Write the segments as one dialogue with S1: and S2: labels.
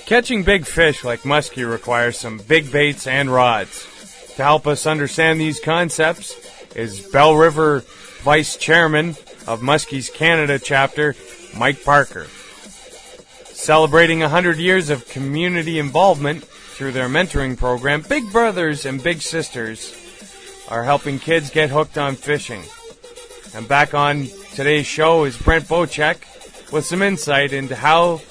S1: Catching big fish like musky requires some big baits and rods. To help us understand these concepts is Bell River Vice Chairman of Musky's Canada chapter, Mike Parker. Celebrating 100 years of community involvement through their mentoring program, Big Brothers and Big Sisters are helping kids get hooked on fishing. And back on today's show is Brent Bochek with some insight into how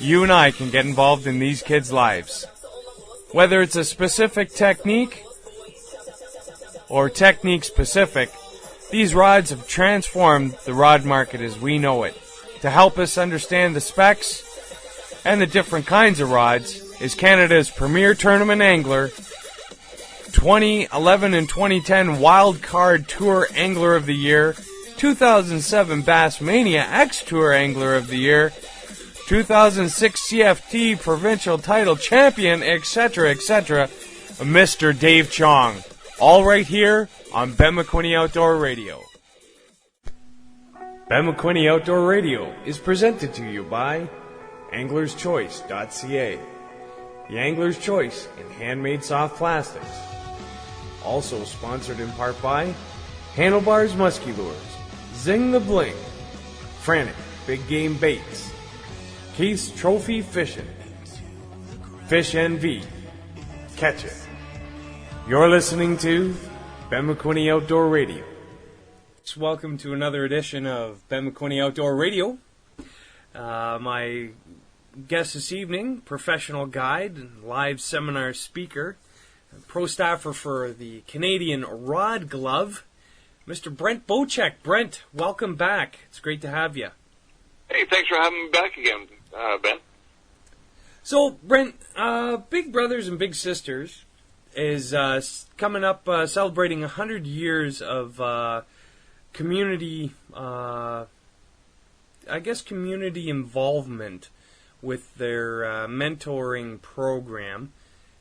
S1: you and I can get involved in these kids' lives. Whether it's a specific technique or technique specific, these rods have transformed the rod market as we know it. To help us understand the specs and the different kinds of rods is Canada's premier tournament angler, 2011 and 2010 Wild Card Tour Angler of the Year, 2007 Bass Mania X Tour Angler of the Year, 2006 CFT Provincial Title Champion, etc., etc., Mr. Dave Chong. All right here on Ben McQuinney Outdoor Radio. Ben McQuinney Outdoor Radio is presented to you by AnglersChoice.ca, the Angler's Choice in handmade soft plastics. Also sponsored in part by Handlebars Musky Lures, Zing the Bling, Frantic Big Game Baits, Keith's Trophy Fishing, Fish NV, Catch It. You're listening to Ben McQuinney Outdoor Radio. Welcome to another edition of Ben McQuinney Outdoor Radio. My guest this evening, professional guide and live seminar speaker, pro staffer for the Canadian Rod Glove, Mr. Brent Bochek. Brent, welcome back. It's great to have you.
S2: Hey, thanks for having me back again, Ben.
S1: So, Brent, Big Brothers and Big Sisters is coming up, celebrating 100 years of community, community involvement with their mentoring program.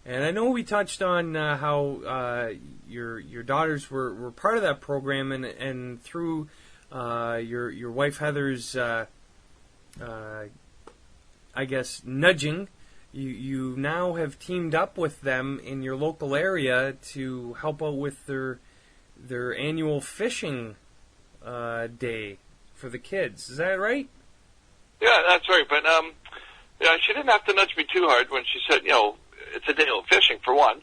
S1: And I know we touched on how your daughters were part of that program, and through your wife Heather's nudging, you now have teamed up with them in your local area to help out with their annual fishing day for the kids. Is that right?
S2: Yeah, that's right. But she didn't have to nudge me too hard when she said, it's a day of fishing for one.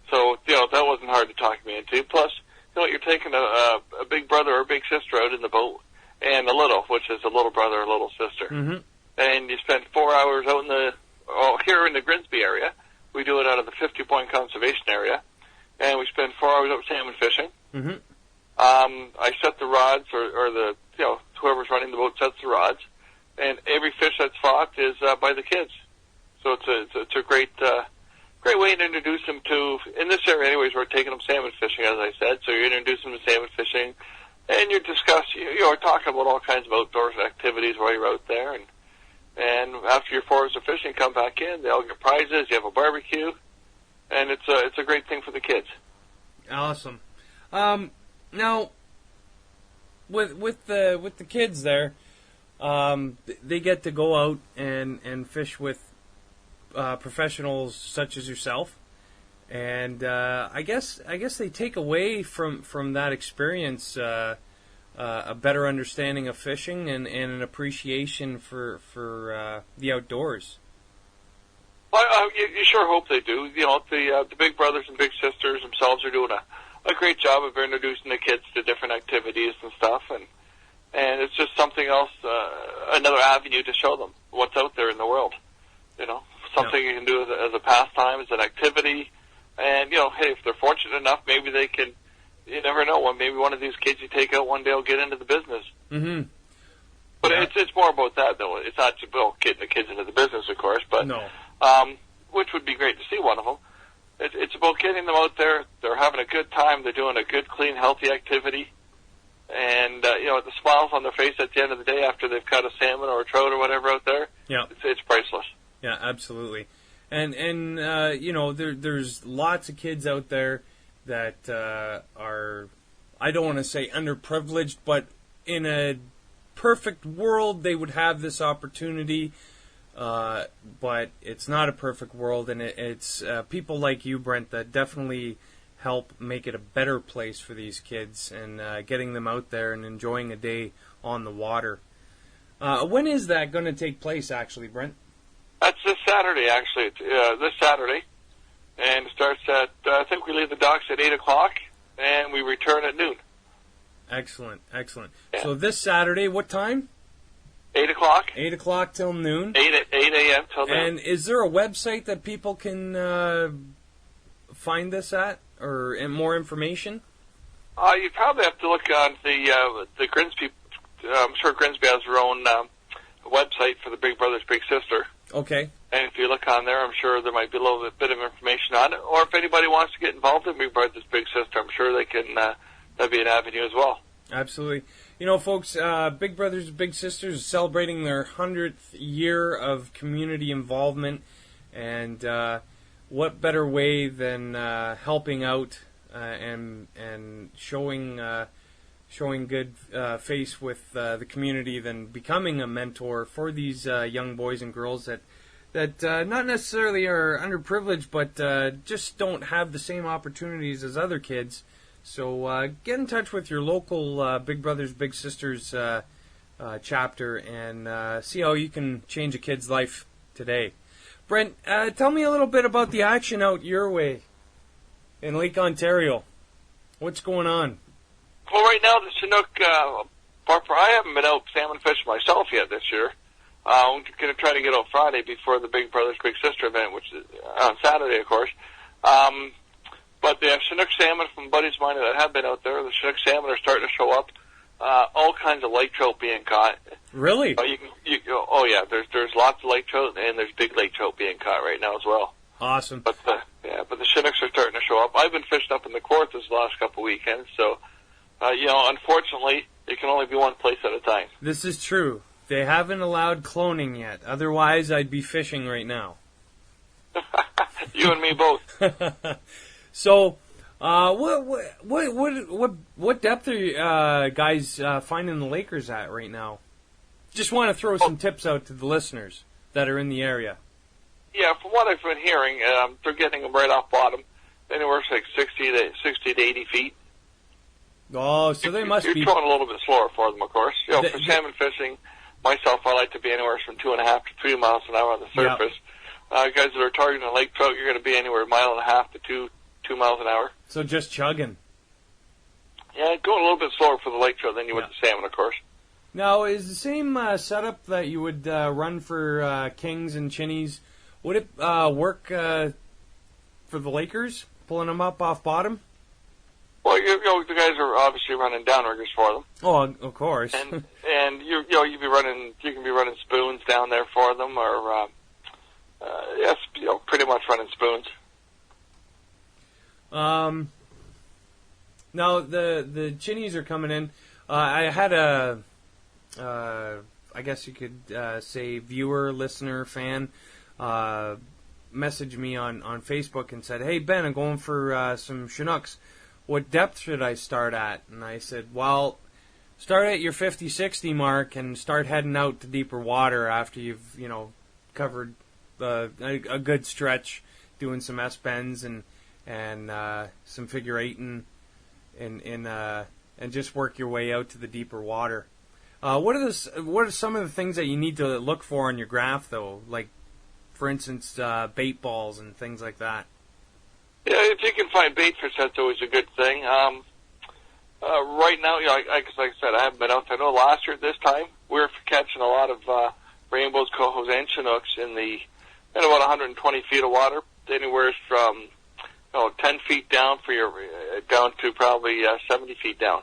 S2: So, that wasn't hard to talk me into. Plus, you're taking a big brother or a big sister out in the boat, and a little, which is a little brother or little sister.
S1: Mm-hmm.
S2: And you spend 4 hours out here in the Grimsby area. We do it out of the 50 Point Conservation Area. And we spend 4 hours out salmon fishing.
S1: Mm-hmm.
S2: I set the rods, or whoever's running the boat sets the rods. And every fish that's fought is by the kids. So it's a great way to introduce them to, in this area anyways, we're taking them salmon fishing, as I said. So you introduce them to salmon fishing, and you discuss, you're talking about all kinds of outdoors activities while you're out there. And after your 4 hours of fishing, come back in. They all get prizes. You have a barbecue, and it's a great thing for the kids.
S1: Awesome. Now, with the kids there, they get to go out and fish with professionals such as yourself, and I guess they take away from that experience a better understanding of fishing and an appreciation for the outdoors.
S2: Well, you sure hope they do. The Big Brothers and Big Sisters themselves are doing a great job of introducing the kids to different activities and stuff, and it's just something else, another avenue to show them what's out there in the world. Something you can do as a pastime, as an activity, and hey, if they're fortunate enough, maybe they can. You never know. Maybe one of these kids you take out one day will get into the business.
S1: Mm-hmm.
S2: But it's more about that, though. It's not just getting the kids into the business, of course, but
S1: no.
S2: Which would be great to see one of them. It's about getting them out there. They're having a good time. They're doing a good, clean, healthy activity. And, the smiles on their face at the end of the day after they've caught a salmon or a trout or whatever out there, it's priceless.
S1: Yeah, absolutely. And there's lots of kids out there that are, I don't want to say underprivileged, but in a perfect world, they would have this opportunity but it's not a perfect world, and it's people like you, Brent, that definitely help make it a better place for these kids and getting them out there and enjoying a day on the water. When is that going to take place, actually, Brent?
S2: That's this Saturday, actually. This Saturday. And it starts at, I think we leave the docks at 8 o'clock, and we return at noon.
S1: Excellent, excellent.
S2: Yeah.
S1: So this Saturday, what time?
S2: 8 o'clock.
S1: 8 o'clock till noon.
S2: 8 a.m. till noon.
S1: And is there a website that people can find this at, or more information?
S2: You probably have to look on the Grimsby. I'm sure Grimsby has their own website for the Big Brothers Big Sister.
S1: Okay.
S2: And if you look on there, I'm sure there might be a little bit of information on it. Or if anybody wants to get involved in Big Brothers Big Sister, I'm sure they can. That'd be an avenue as well.
S1: Absolutely. You know, folks, Big Brothers Big Sisters is celebrating their 100th year of community involvement, and what better way than helping out and showing good face with the community than becoming a mentor for these young boys and girls that not necessarily are underprivileged, but just don't have the same opportunities as other kids. So get in touch with your local Big Brothers Big Sisters chapter and see how you can change a kid's life today. Brent, tell me a little bit about the action out your way in Lake Ontario. What's going on?
S2: Well, right now the Chinook, I haven't been out salmon fishing myself yet this year. I'm going to try to get out Friday before the Big Brothers Big Sister event, which is on Saturday, of course. But the Chinook salmon from buddies of mine that have been out there, the Chinook salmon are starting to show up. All kinds of lake trout being caught.
S1: Really?
S2: Oh yeah, there's lots of lake trout and there's big lake trout being caught right now as well.
S1: Awesome.
S2: But the Chinooks are starting to show up. I've been fishing up in the Kawarthas the last couple of weekends, so unfortunately, it can only be one place at a time.
S1: This is true. They haven't allowed cloning yet. Otherwise, I'd be fishing right now.
S2: You and me both.
S1: So, what depth are you guys finding the Lakers at right now? Just want to throw some tips out to the listeners that are in the area.
S2: Yeah, from what I've been hearing, they're getting them right off bottom, anywhere from like 60 to 80 feet.
S1: Oh, so they must be...
S2: You're throwing a little bit slower for them, of course. For salmon fishing, myself, I like to be anywhere from 2.5 to 3 miles an hour on the surface. Yep. Guys that are targeting a lake trout, you're going to be anywhere 1.5 to 2 miles an hour.
S1: So just chugging.
S2: Yeah, going a little bit slower for the lake trout than you would the salmon, of course.
S1: Now, is the same setup that you would run for kings and chinnies, would it work for the Lakers, pulling them up off bottom?
S2: Well, the guys are obviously running downriggers for them.
S1: Oh, of course.
S2: And you can be running spoons down there for them, or pretty much running spoons.
S1: Now the chinnies are coming in. I had I guess you could say viewer, listener, fan, message me on Facebook and said, "Hey Ben, I'm going for some Chinooks. What depth should I start at?" And I said, well, start at your 50-60 mark and start heading out to deeper water after you've, covered a good stretch, doing some S-bends and some figure eighting and just work your way out to the deeper water. What are some of the things that you need to look for on your graph, though? Like, for instance, bait balls and things like that.
S2: Yeah, if you can find bait fish, that's always a good thing. Right now, like I said, I haven't been out there. I know last year at this time, we were catching a lot of rainbows, cohos, and Chinooks in about 120 feet of water, anywhere from 10 feet down down to probably 70 feet down.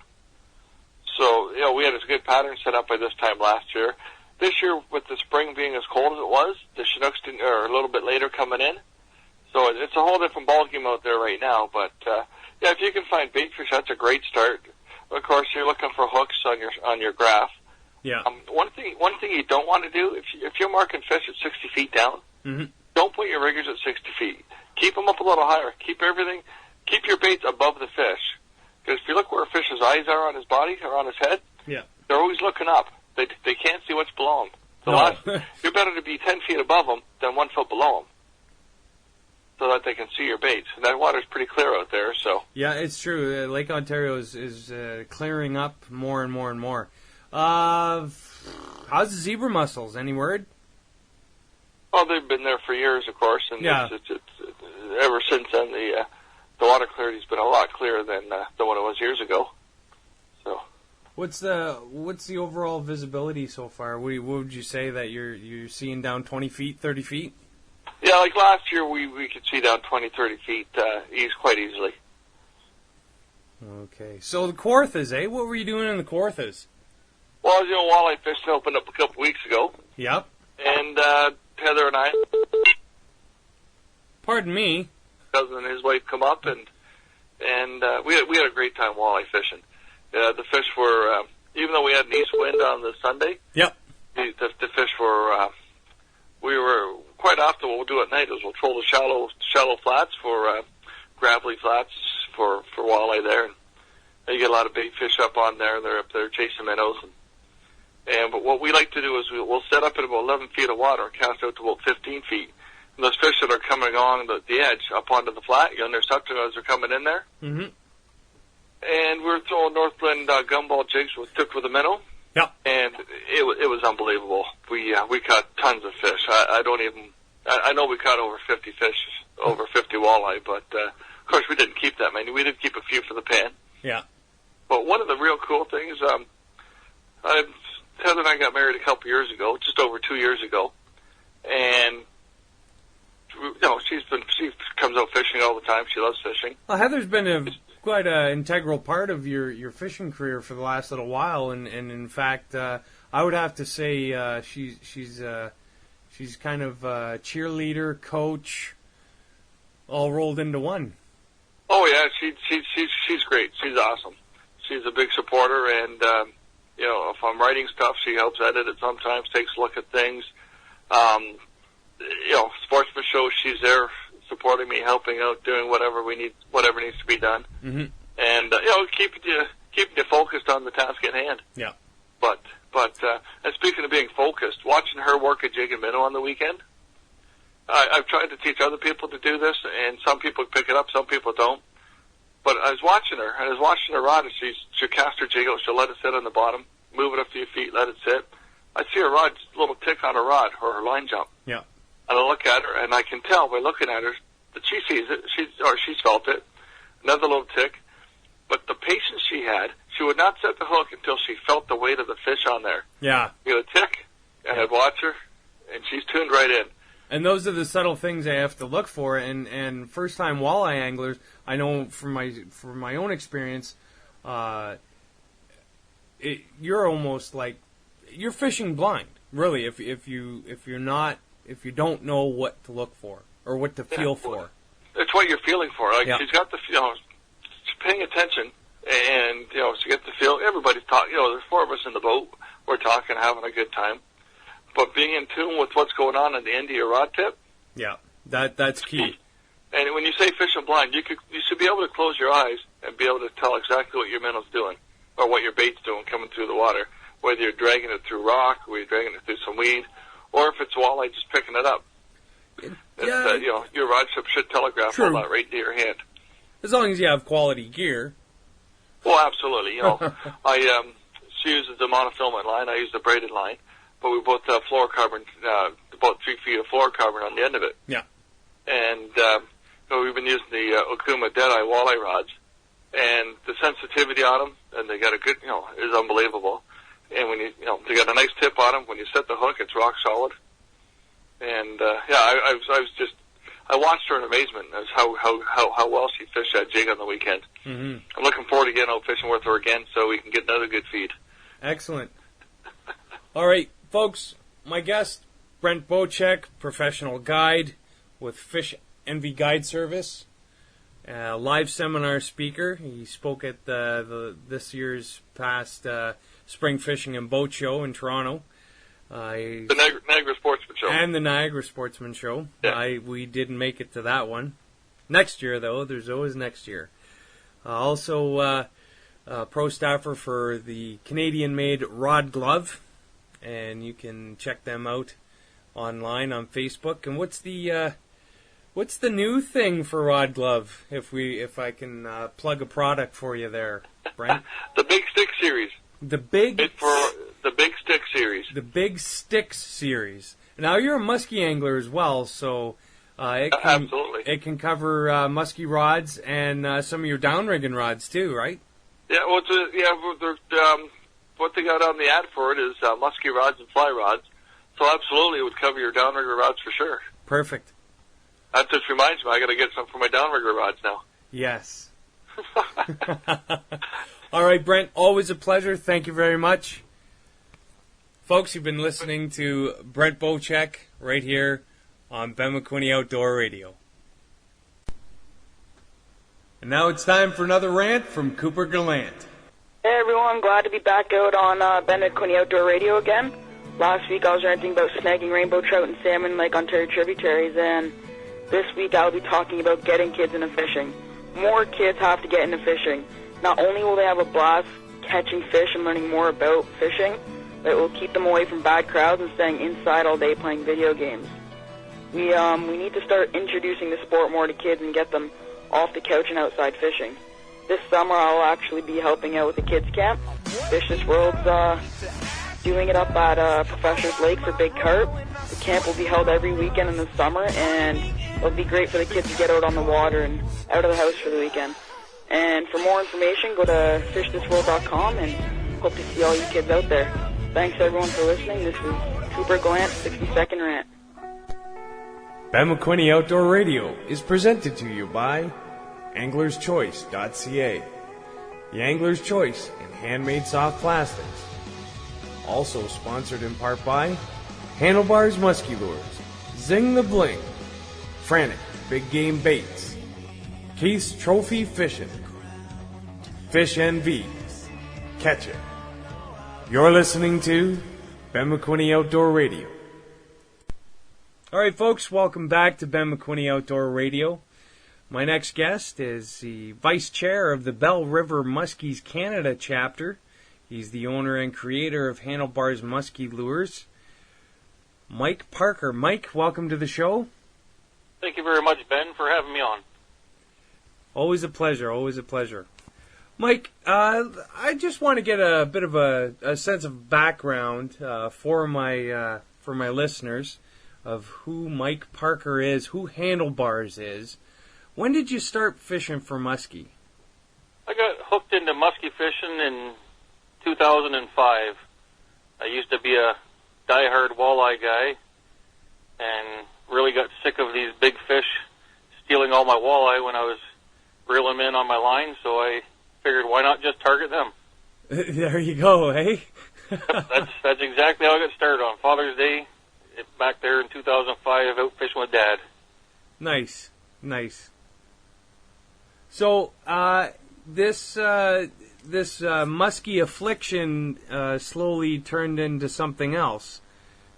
S2: So, we had a good pattern set up by this time last year. This year, with the spring being as cold as it was, the Chinooks are a little bit later coming in. So it's a whole different ballgame out there right now. But if you can find bait fish, that's a great start. Of course, you're looking for hooks on your graph.
S1: Yeah.
S2: One thing you don't want to do if you're marking fish at 60 feet down, don't put your riggers at 60 feet. Keep them up a little higher. Keep your baits above the fish. Because if you look where a fish's eyes are on his body or on his head, they're always looking up. They can't see what's below them. The you're better to be 10 feet above them than 1 foot below them, so that they can see your baits. And that water's pretty clear out there, so.
S1: Yeah, it's true. Lake Ontario is clearing up more and more and more. How's the zebra mussels? Any word?
S2: Well, they've been there for years, of course, and
S1: yeah.
S2: it's ever since then the water clarity's been a lot clearer than what it was years ago. So.
S1: What's the overall visibility so far? What would you say that you're seeing down 20 feet, 30 feet?
S2: Yeah, like last year we could see down 20, 30 feet quite easily.
S1: Okay, so the Kawarthas, eh? What were you doing in the Kawarthas?
S2: Well, walleye fishing opened up a couple weeks ago.
S1: Yep.
S2: And Heather and I,
S1: pardon me,
S2: cousin and his wife come up, and we had a great time walleye fishing. The fish were, even though we had an east wind on the Sunday,
S1: yep,
S2: the fish were, we were, quite often what we'll do at night is we'll troll the shallow flats for gravelly flats for walleye there. And you get a lot of big fish up on there, and they're up there chasing minnows. But what we like to do is we'll set up at about 11 feet of water and cast out to about 15 feet. And those fish that are coming along the edge up onto the flat, you intercept them as they're coming in there.
S1: Mm-hmm.
S2: And we were throwing Northland gumball jigs tipped with a minnow.
S1: Yep.
S2: And it was unbelievable. We caught tons of fish. I know we caught over 50 fish, over 50 walleye, but of course we didn't keep that many. We did keep a few for the pan.
S1: Yeah.
S2: But one of the real cool things, Heather and I got married a couple years ago, just over 2 years ago, and she comes out fishing all the time. She loves fishing.
S1: Well, Heather's been quite an integral part of your fishing career for the last little while, and in fact, I would have to say she's kind of cheerleader, coach, all rolled into one.
S2: Oh yeah, she's great. She's awesome. She's a big supporter, and if I'm writing stuff, she helps edit it sometimes, takes a look at things. Sportsman shows, she's there supporting me, helping out, doing whatever needs to be done.
S1: Mm-hmm.
S2: And keeping you focused on the task at hand.
S1: Yeah.
S2: But and speaking of being focused, watching her work a jig and minnow on the weekend, I've tried to teach other people to do this, and some people pick it up, some people don't. But I was watching her rod, and she'll cast her jig out, she'll let it sit on the bottom, move it a few feet, let it sit. I see her rod, just a little tick on her rod, or her line jump.
S1: Yeah.
S2: And I look at her, and I can tell by looking at her that she sees it, she's felt it, another little tick. But the patience she had, she would not set the hook until she felt the weight of the fish on there.
S1: Yeah.
S2: You get a tick, and I'd watch her, and she's tuned right in.
S1: And those are the subtle things I have to look for. And first-time walleye anglers, I know from my own experience, you're almost like you're fishing blind, really. If you don't know what to look for or what to feel for.
S2: It's what you're feeling for. Like she's got she's paying attention, and she gets the feel. Everybody's talking. There's four of us in the boat. We're talking, having a good time. But being in tune with what's going on the end of your rod tip.
S1: Yeah, that's key.
S2: And when you say fishing blind, you should be able to close your eyes and be able to tell exactly what your minnow's doing or what your bait's doing coming through the water. Whether you're dragging it through rock, or you're dragging it through some weed, or if it's walleye just picking it up. Your rod should telegraph all that right into your hand.
S1: As long as you have quality gear.
S2: Well, absolutely. She uses the monofilament line. I use the braided line. But we both have fluorocarbon, about 3 feet of fluorocarbon on the end of it.
S1: Yeah.
S2: And we've been using the Okuma Deadeye walleye rods, and the sensitivity on them, and they got a good, is unbelievable. And when they got a nice tip on them. When you set the hook, it's rock solid. And I watched her in amazement as how well she fished that jig on the weekend.
S1: Mm-hmm.
S2: I'm looking forward to getting out fishing with her again, so we can get another good feed.
S1: Excellent. All right, folks, my guest, Brent Bochek, professional guide with Fish Envy Guide Service, live seminar speaker. He spoke at this year's past Spring Fishing and Boat Show in Toronto.
S2: The Niagara Sportsman Show.
S1: And the Niagara Sportsman Show.
S2: Yeah.
S1: We didn't make it to that one. Next year, though. There's always next year. Also, pro staffer for the Canadian-made Rod Glove. And you can check them out online on Facebook. And what's the new thing for Rod Glove? If I can plug a product for you there, Brent.
S2: The Big Stick Series.
S1: The Big
S2: Stick Series.
S1: The Big Sticks Series. Now you're a musky angler as well, so
S2: absolutely
S1: it can cover musky rods and some of your downrigging rods too, right?
S2: Yeah. Well, what they got on the ad for it is musky rods and fly rods. So absolutely, it would cover your downrigger rods for sure.
S1: Perfect.
S2: That just reminds me, I got to get some for my downrigger rods now.
S1: Yes. All right, Brent, always a pleasure. Thank you very much. Folks, you've been listening to Brent Bochek right here on Ben McQuinney Outdoor Radio. And now it's time for another rant from Cooper Gallant.
S3: Hey everyone, glad to be back out on Ben McQuinney Outdoor Radio again. Last week I was ranting about snagging rainbow trout and salmon in Lake Ontario tributaries, and this week I'll be talking about getting kids into fishing. More kids have to get into fishing. Not only will they have a blast catching fish and learning more about fishing, but it will keep them away from bad crowds and staying inside all day playing video games. We need to start introducing the sport more to kids and get them off the couch and outside fishing. This summer I'll actually be helping out with the kids camp. Fish This World's doing it up at Professor's Lake for big carp. The camp will be held every weekend in the summer, and it'll be great for the kids to get out on the water and out of the house for the weekend. And for more information, go to fishthisworld.com, and hope to see all you kids out there. Thanks everyone for listening. This is Cooper Gallant, 60-second rant.
S1: Ben McQuinney Outdoor Radio is presented to you by AnglersChoice.ca, the Angler's Choice in handmade soft plastics. Also sponsored in part by Handlebars Musky Lures, Zing the Bling, Frantic Big Game Baits, Keith's Trophy Fishing, Fish NV, Catch It. You're listening to Ben McQuinney Outdoor Radio. All right, folks, welcome back to Ben McQuinney Outdoor Radio. My next guest is the vice chair of the Bell River Muskies Canada chapter. He's the owner and creator of Handlebars Musky Lures, Mike Parker. Mike, welcome to the show.
S4: Thank you very much, Ben, for having me on.
S1: Always a pleasure, always a pleasure. Mike, I just want to get a bit of a sense of background for my listeners of who Mike Parker is, who Handlebars is. When did you start fishing for muskie?
S4: I got hooked into muskie fishing in 2005. I used to be a diehard walleye guy and really got sick of these big fish stealing all my walleye when I was reeling them in on my line, so I figured why not just target them.
S1: There you go, eh?
S4: That's exactly how I got started on Father's Day back there in 2005 out fishing with Dad.
S1: Nice. So this musky affliction slowly turned into something else.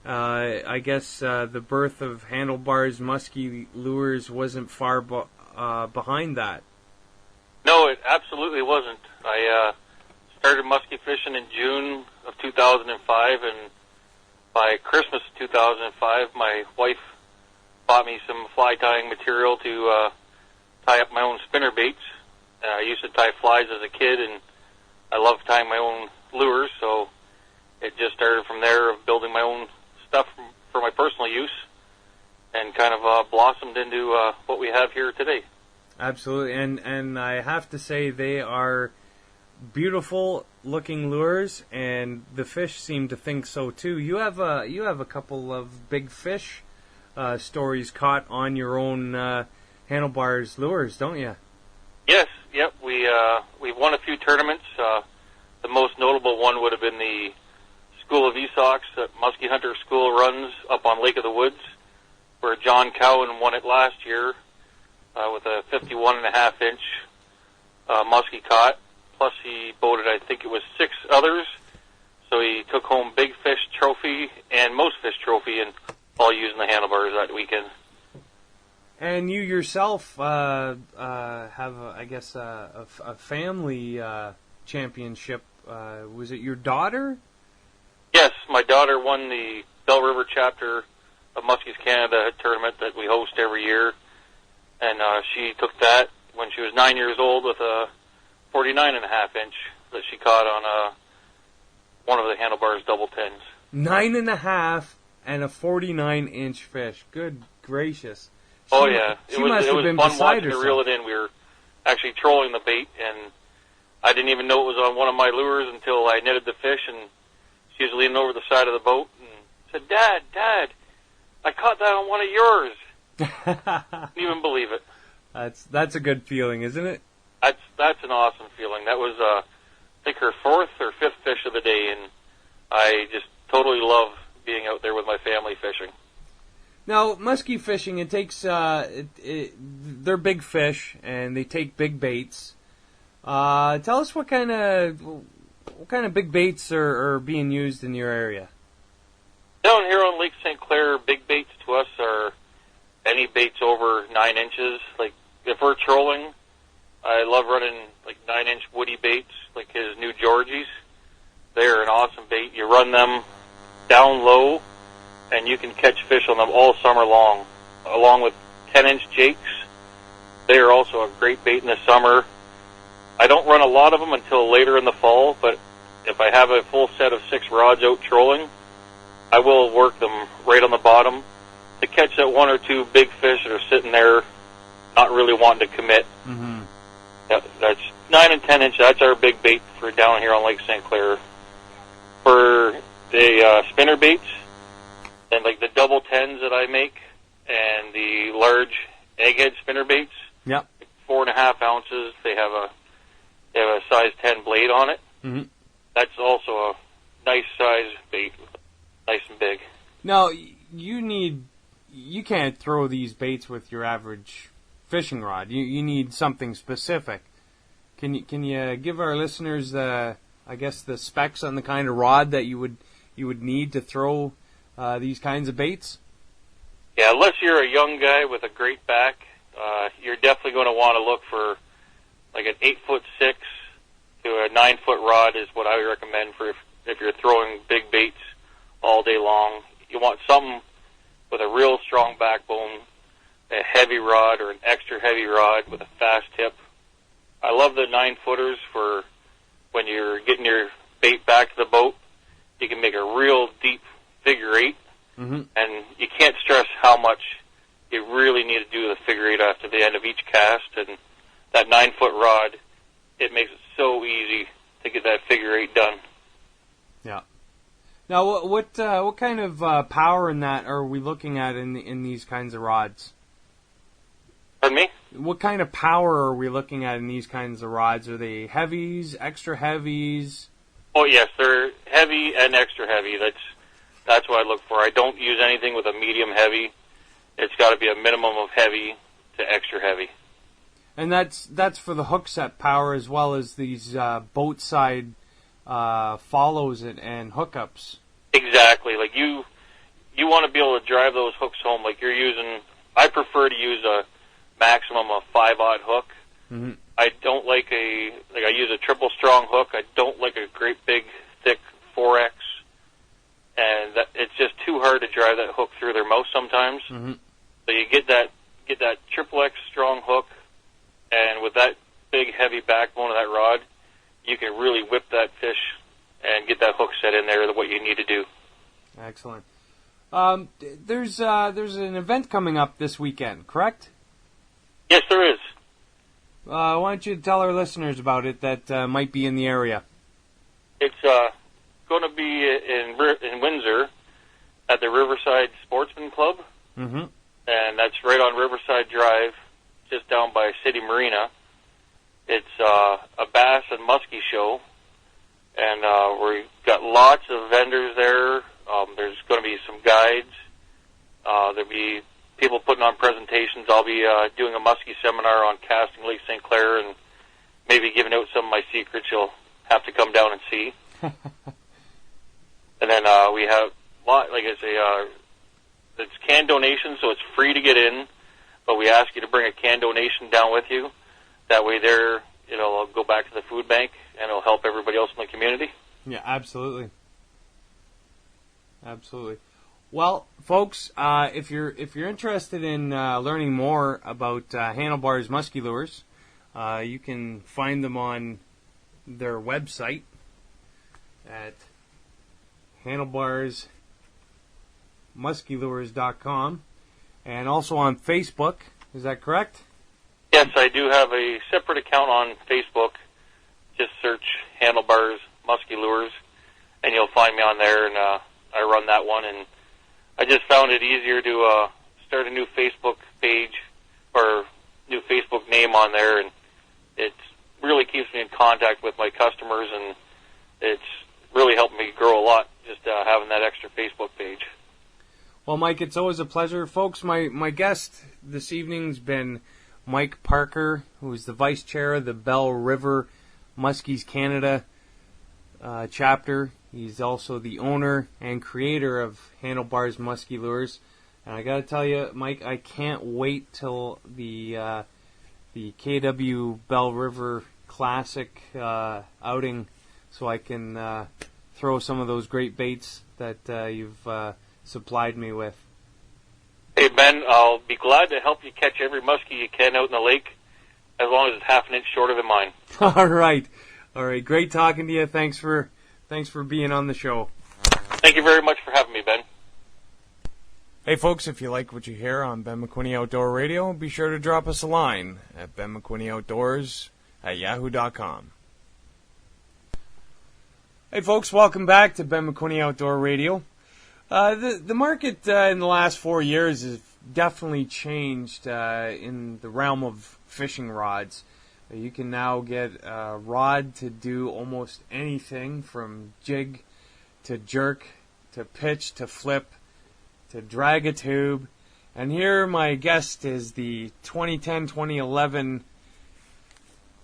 S1: I guess the birth of Handlebars Musky Lures wasn't far behind that.
S4: No, it absolutely wasn't. I started musky fishing in June of 2005, and by Christmas of 2005, my wife bought me some fly tying material to tie up my own spinner baits. I used to tie flies as a kid, and I love tying my own lures, so it just started from there of building my own stuff for my personal use, and kind of blossomed into what we have here today. Absolutely,
S1: and I have to say they are beautiful looking lures, and the fish seem to think so too. You have a couple of big fish stories caught on your own Handlebars lures, don't you?
S4: Yes, yep. We've won a few tournaments. The most notable one would have been the School of Esox that Muskie Hunter School runs up on Lake of the Woods, where John Cowan won it last year with a 51.5-inch muskie caught. Plus he boated, I think it was 6 others. So he took home Big Fish Trophy and Most Fish Trophy, and all using the handlebars that weekend.
S1: And you yourself have, I guess, a family championship. Was it your daughter?
S4: Yes, my daughter won the Bell River chapter a Muskies Canada tournament that we host every year, and she took that when she was 9 years old with a 49.5-inch that she caught on one of the handlebars double tens.
S1: 9.5 and a 49-inch fish. Good gracious!
S4: Oh yeah, it was
S1: been
S4: fun
S1: beside
S4: watching her
S1: herself.
S4: reel it in. We were actually trolling the bait, and I didn't even know it was on one of my lures until I netted the fish, and she was leaning over the side of the boat and said, Dad, I caught that on one of yours. Didn't even believe it.
S1: That's a good feeling, isn't it?
S4: That's an awesome feeling. That was, I think, her fourth or fifth fish of the day, and I just totally love being out there with my family fishing.
S1: Now, muskie fishing, it takes, they're big fish, and they take big baits. Tell us what kind of big baits are being used in your area.
S4: Down here on Lake St. Clair, big baits to us are any baits over 9 inches. Like, if we're trolling, I love running, 9-inch woody baits, like his new Georgies. They're an awesome bait. You run them down low, and you can catch fish on them all summer long, along with 10-inch jakes. They are also a great bait in the summer. I don't run a lot of them until later in the fall, but if I have a full set of 6 rods out trolling, I will work them right on the bottom to catch that 1 or 2 big fish that are sitting there not really wanting to commit.
S1: Mm-hmm.
S4: That's 9 and 10 inch. That's our big bait for down here on Lake St. Clair. For the spinner baits, and the double tens that I make, and the large egghead spinner baits,
S1: yep,
S4: 4.5 ounces. They have a size 10 blade on it.
S1: Mm-hmm.
S4: That's also a nice size bait, nice and big.
S1: Now, you can't throw these baits with your average fishing rod. You need something specific. Can you give our listeners the specs on the kind of rod that you would need to throw these kinds of baits?
S4: Yeah, unless you're a young guy with a great back, you're definitely going to want to look for an 8'6" to a 9-foot rod is what I would recommend for if you're throwing big baits all day long. You want something with a real strong backbone, a heavy rod or an extra heavy rod with a fast tip. I love the 9-footers for when you're getting your bait back to the boat. You can make a real deep figure 8,
S1: mm-hmm.
S4: and you can't stress how much you really need to do the figure 8 after the end of each cast. And that 9-foot rod, it makes it so easy to get that figure 8 done.
S1: Yeah. Now, what kind of power in that are we looking at in these kinds of rods?
S4: Pardon me?
S1: What kind of power are we looking at in these kinds of rods? Are they heavies, extra heavies?
S4: Oh yes, they're heavy and extra heavy. That's what I look for. I don't use anything with a medium heavy. It's got to be a minimum of heavy to extra heavy.
S1: And that's for the hook set power as well as these boat side follows and hookups.
S4: Exactly. You want to be able to drive those hooks home. You're using. I prefer to use a maximum of 5/0 hook.
S1: Mm-hmm.
S4: I don't I use a triple strong hook. I don't like a great big thick 4X, and it's just too hard to drive that hook through their mouth sometimes.
S1: Mm-hmm.
S4: So you get that triple X strong hook, and with that big heavy backbone of that rod, you can really whip that fish and get that hook set in there. What you need to do.
S1: Excellent. There's an event coming up this weekend, correct?
S4: Yes, there is.
S1: Why don't you tell our listeners about it that might be in the area?
S4: It's going to be in Windsor at the Riverside Sportsman Club,
S1: mm-hmm.
S4: and that's right on Riverside Drive, just down by City Marina. It's a bass and muskie show, and we've got lots of vendors there. There's going to be some guides. There'll be people putting on presentations. I'll be doing a muskie seminar on casting Lake St. Clair and maybe giving out some of my secrets you'll have to come down and see. And then we have, it's can donation, so it's free to get in, but we ask you to bring a can donation down with you. That way it'll go back to the food bank, and it'll help everybody else in the community.
S1: Yeah, absolutely. Absolutely. Well, folks, if you're interested in learning more about Handlebars Musky Lures, you can find them on their website at handlebarsmuskylures.com, and also on Facebook. Is that correct?
S4: Yes, I do have a separate account on Facebook. Just search Handlebars Musky Lures, and you'll find me on there, and I run that one. And I just found it easier to start a new Facebook page or new Facebook name on there, and it really keeps me in contact with my customers, and it's really helped me grow a lot just having that extra Facebook page.
S1: Well, Mike, it's always a pleasure. Folks, my guest this evening's been Mike Parker, who is the vice chair of the Bell River Muskies Canada chapter. He's also the owner and creator of Handlebars Musky Lures. And I got to tell you, Mike, I can't wait till the KW Bell River Classic outing so I can throw some of those great baits that you've supplied me with.
S4: Hey, Ben, I'll be glad to help you catch every muskie you can out in the lake, as long as it's half an inch shorter than mine.
S1: All right. Great talking to you. Thanks for being on the show.
S4: Thank you very much for having me, Ben.
S1: Hey, folks, if you like what you hear on Ben McQuinney Outdoor Radio, be sure to drop us a line at benmcquinney@yahoo.com. Hey, folks, welcome back to Ben McQuinney Outdoor Radio. The market in the last 4 years has definitely changed in the realm of fishing rods. You can now get a rod to do almost anything from jig to jerk to pitch to flip to drag a tube. And here my guest is the 2010-2011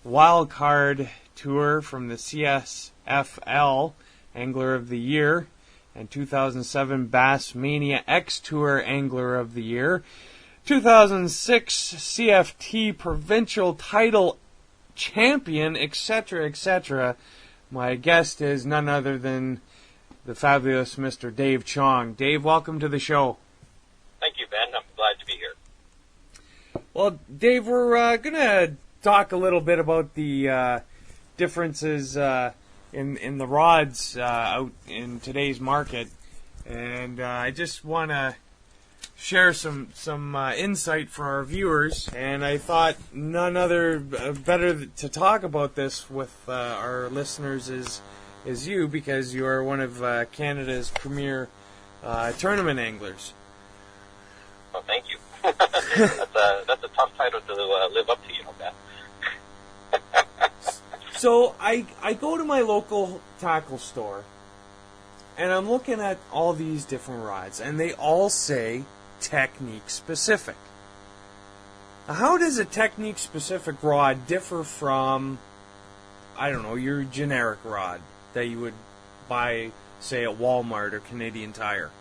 S1: Wild Card Tour from the CSFL Angler of the Year and 2007 Bass Mania X Tour Angler of the Year, 2006 CFT Provincial Title Champion, etc., etc. My guest is none other than the fabulous Mr. Dave Chong. Dave, welcome to the show.
S5: Thank you, Ben. I'm glad to be here.
S1: Well, Dave, we're going to talk a little bit about the differences in the rods out in today's market, and I just want to share some insight for our viewers, and I thought none other better to talk about this with our listeners is you, because you are one of Canada's premier tournament anglers.
S5: Well, thank you. That's a tough title to live up to, you know, Ben.
S1: So I go to my local tackle store, and I'm looking at all these different rods, and they all say technique specific. How does a technique specific rod differ from, I don't know, your generic rod that you would buy, say, at Walmart or Canadian Tire?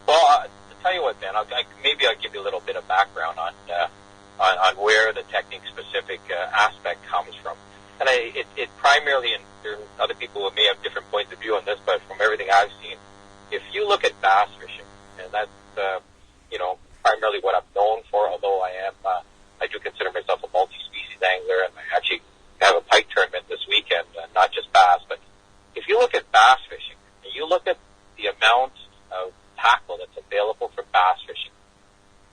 S5: Well, to tell you what, Ben, maybe I'll give you a little bit of background on where the technique specific aspect comes from. And it primarily, and there are other people who may have different points of view on this, but from everything I've seen, if you look at bass fishing, and that's, primarily what I'm known for, although I do consider myself a multi-species angler, and I actually have a pike tournament this weekend, not just bass, but if you look at bass fishing, and you look at the amount of tackle that's available for bass fishing,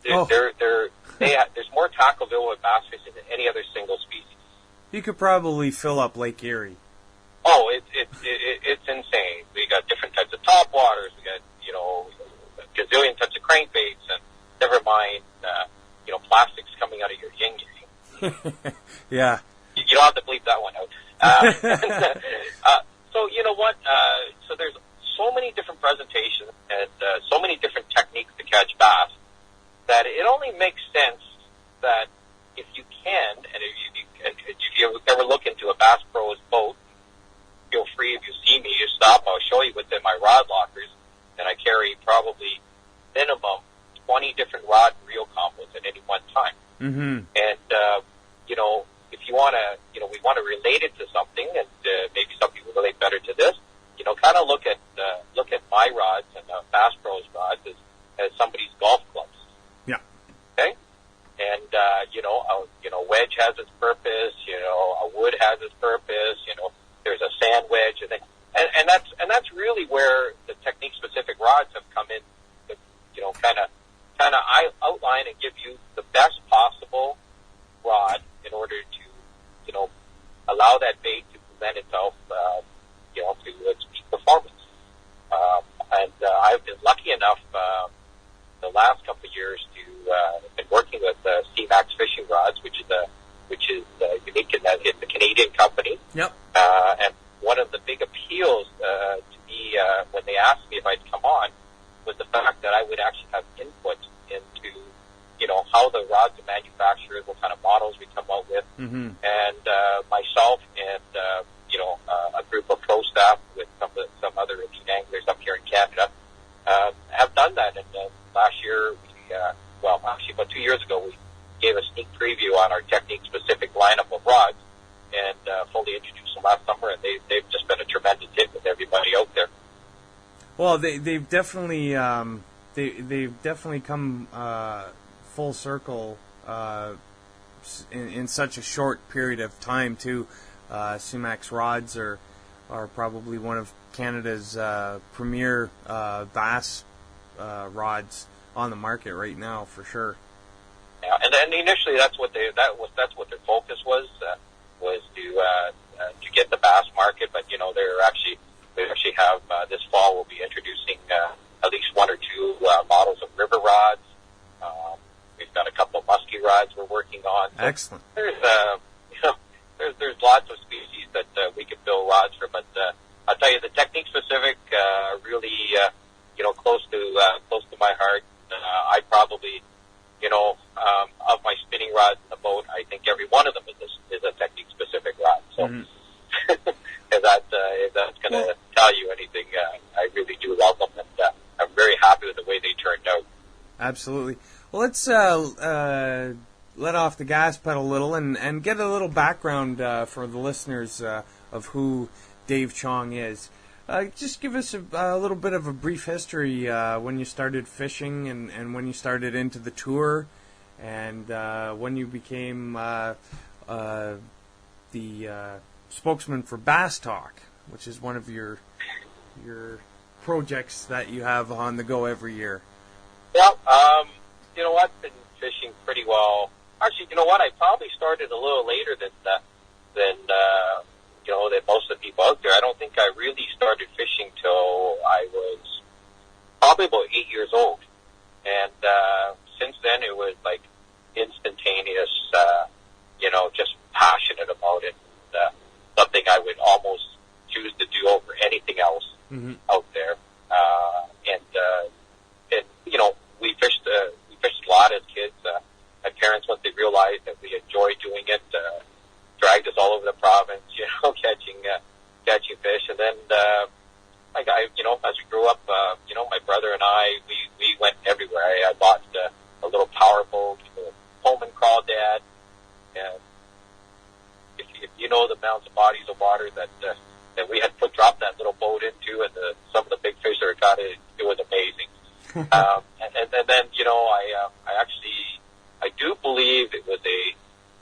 S5: there's more tackle available with bass fishing than any other single species.
S1: You could probably fill up Lake Erie.
S5: Oh, it's insane. We got different types of top waters. We got, a gazillion types of crankbaits, and never mind, plastics coming out of your yin-yang.
S1: Yeah.
S5: You don't have to bleep that one out. So you know what? So there's so many different presentations and so many different techniques to catch bass that it only makes sense that if you can, and if you ever look into a Bass Pro's boat, feel free, if you see me, you stop, I'll show you within my rod lockers, and I carry probably minimum 20 different rod and reel combos at any one time.
S1: Mm-hmm.
S5: And, if you want to, we want to relate it to something, and maybe some people relate better to this, kind of look at my rods and Bass Pro kind of outline and give you the best possible rod in order to, allow that bait to present itself, to its peak performance. And I've been lucky enough the last couple of years to been working with C-Max fishing rods, which is unique in that it's a Canadian company.
S1: Yep.
S5: And one of the big appeals to me when they asked me if I'd come on was the fact that I would actually have input into, how the rods are manufactured, what kind of models we come out with,
S1: mm-hmm.
S5: and myself and a group of pro staff with some other elite anglers up here in Canada have done that. And last year, actually about 2 years ago, we gave a sneak preview on our technique-specific lineup of rods and fully introduced them last summer, and they've just been a tremendous hit with everybody out there.
S1: Well, they've definitely they've definitely come full circle in such a short period of time too. C-Max rods are probably one of Canada's premier bass rods on the market right now, for sure.
S5: Yeah, and initially that's what their focus was to get the bass market. But they actually have this fall we'll be introducing at least one or two models of river rods. We've got a couple of musky rods we're working on. So
S1: excellent.
S5: There's lots of species that we could build rods for, but I'll tell you the technique specific really close to my heart. I probably of my spinning rods in the boat, I think every one of them is a technique specific rod. So if that's going to tell you anything, I really do love them, and I'm very happy with the way they turned out.
S1: Absolutely. Well, let's let off the gas pedal a little and get a little background for the listeners of who Dave Chong is. Just give us a little bit of a brief history when you started fishing and when you started into the tour, and when you became the spokesman for Bass Talk, which is one of your projects that you have on the go every year.
S5: Well, I've been fishing pretty well. Actually, I probably started a little later than most of the people out there. I don't think I really started fishing till I was probably about 8 years old. And since then, it was like instantaneous, just passionate about it. Something I would almost choose to do over anything else out there. We fished a lot as kids. My parents, once they realized that we enjoyed doing it, dragged us all over the province, catching fish. And then, as we grew up, my brother and I, we went everywhere. I bought a little power boat, Pullman crawdad, and if you know the mounds of bodies of water that we had dropped that little boat into, and some of the big fish that were caught, it was amazing. And then, I do believe it was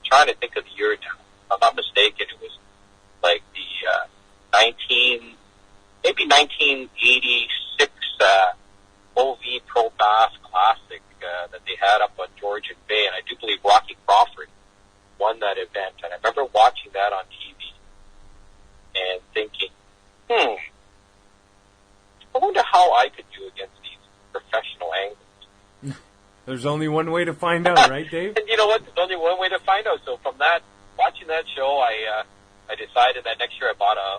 S5: trying to think of the year now. If I'm not mistaken, it was like the 1986 OV Pro Bass Classic that they had up on Georgian Bay, and I do believe Rocky Crawford won that event. And I remember watching that on TV and thinking, I wonder how I could do against these professional anglers.
S1: There's only one way to find out, right, Dave?
S5: And you know what? There's only one way to find out. So from watching that show, I decided that next year I bought a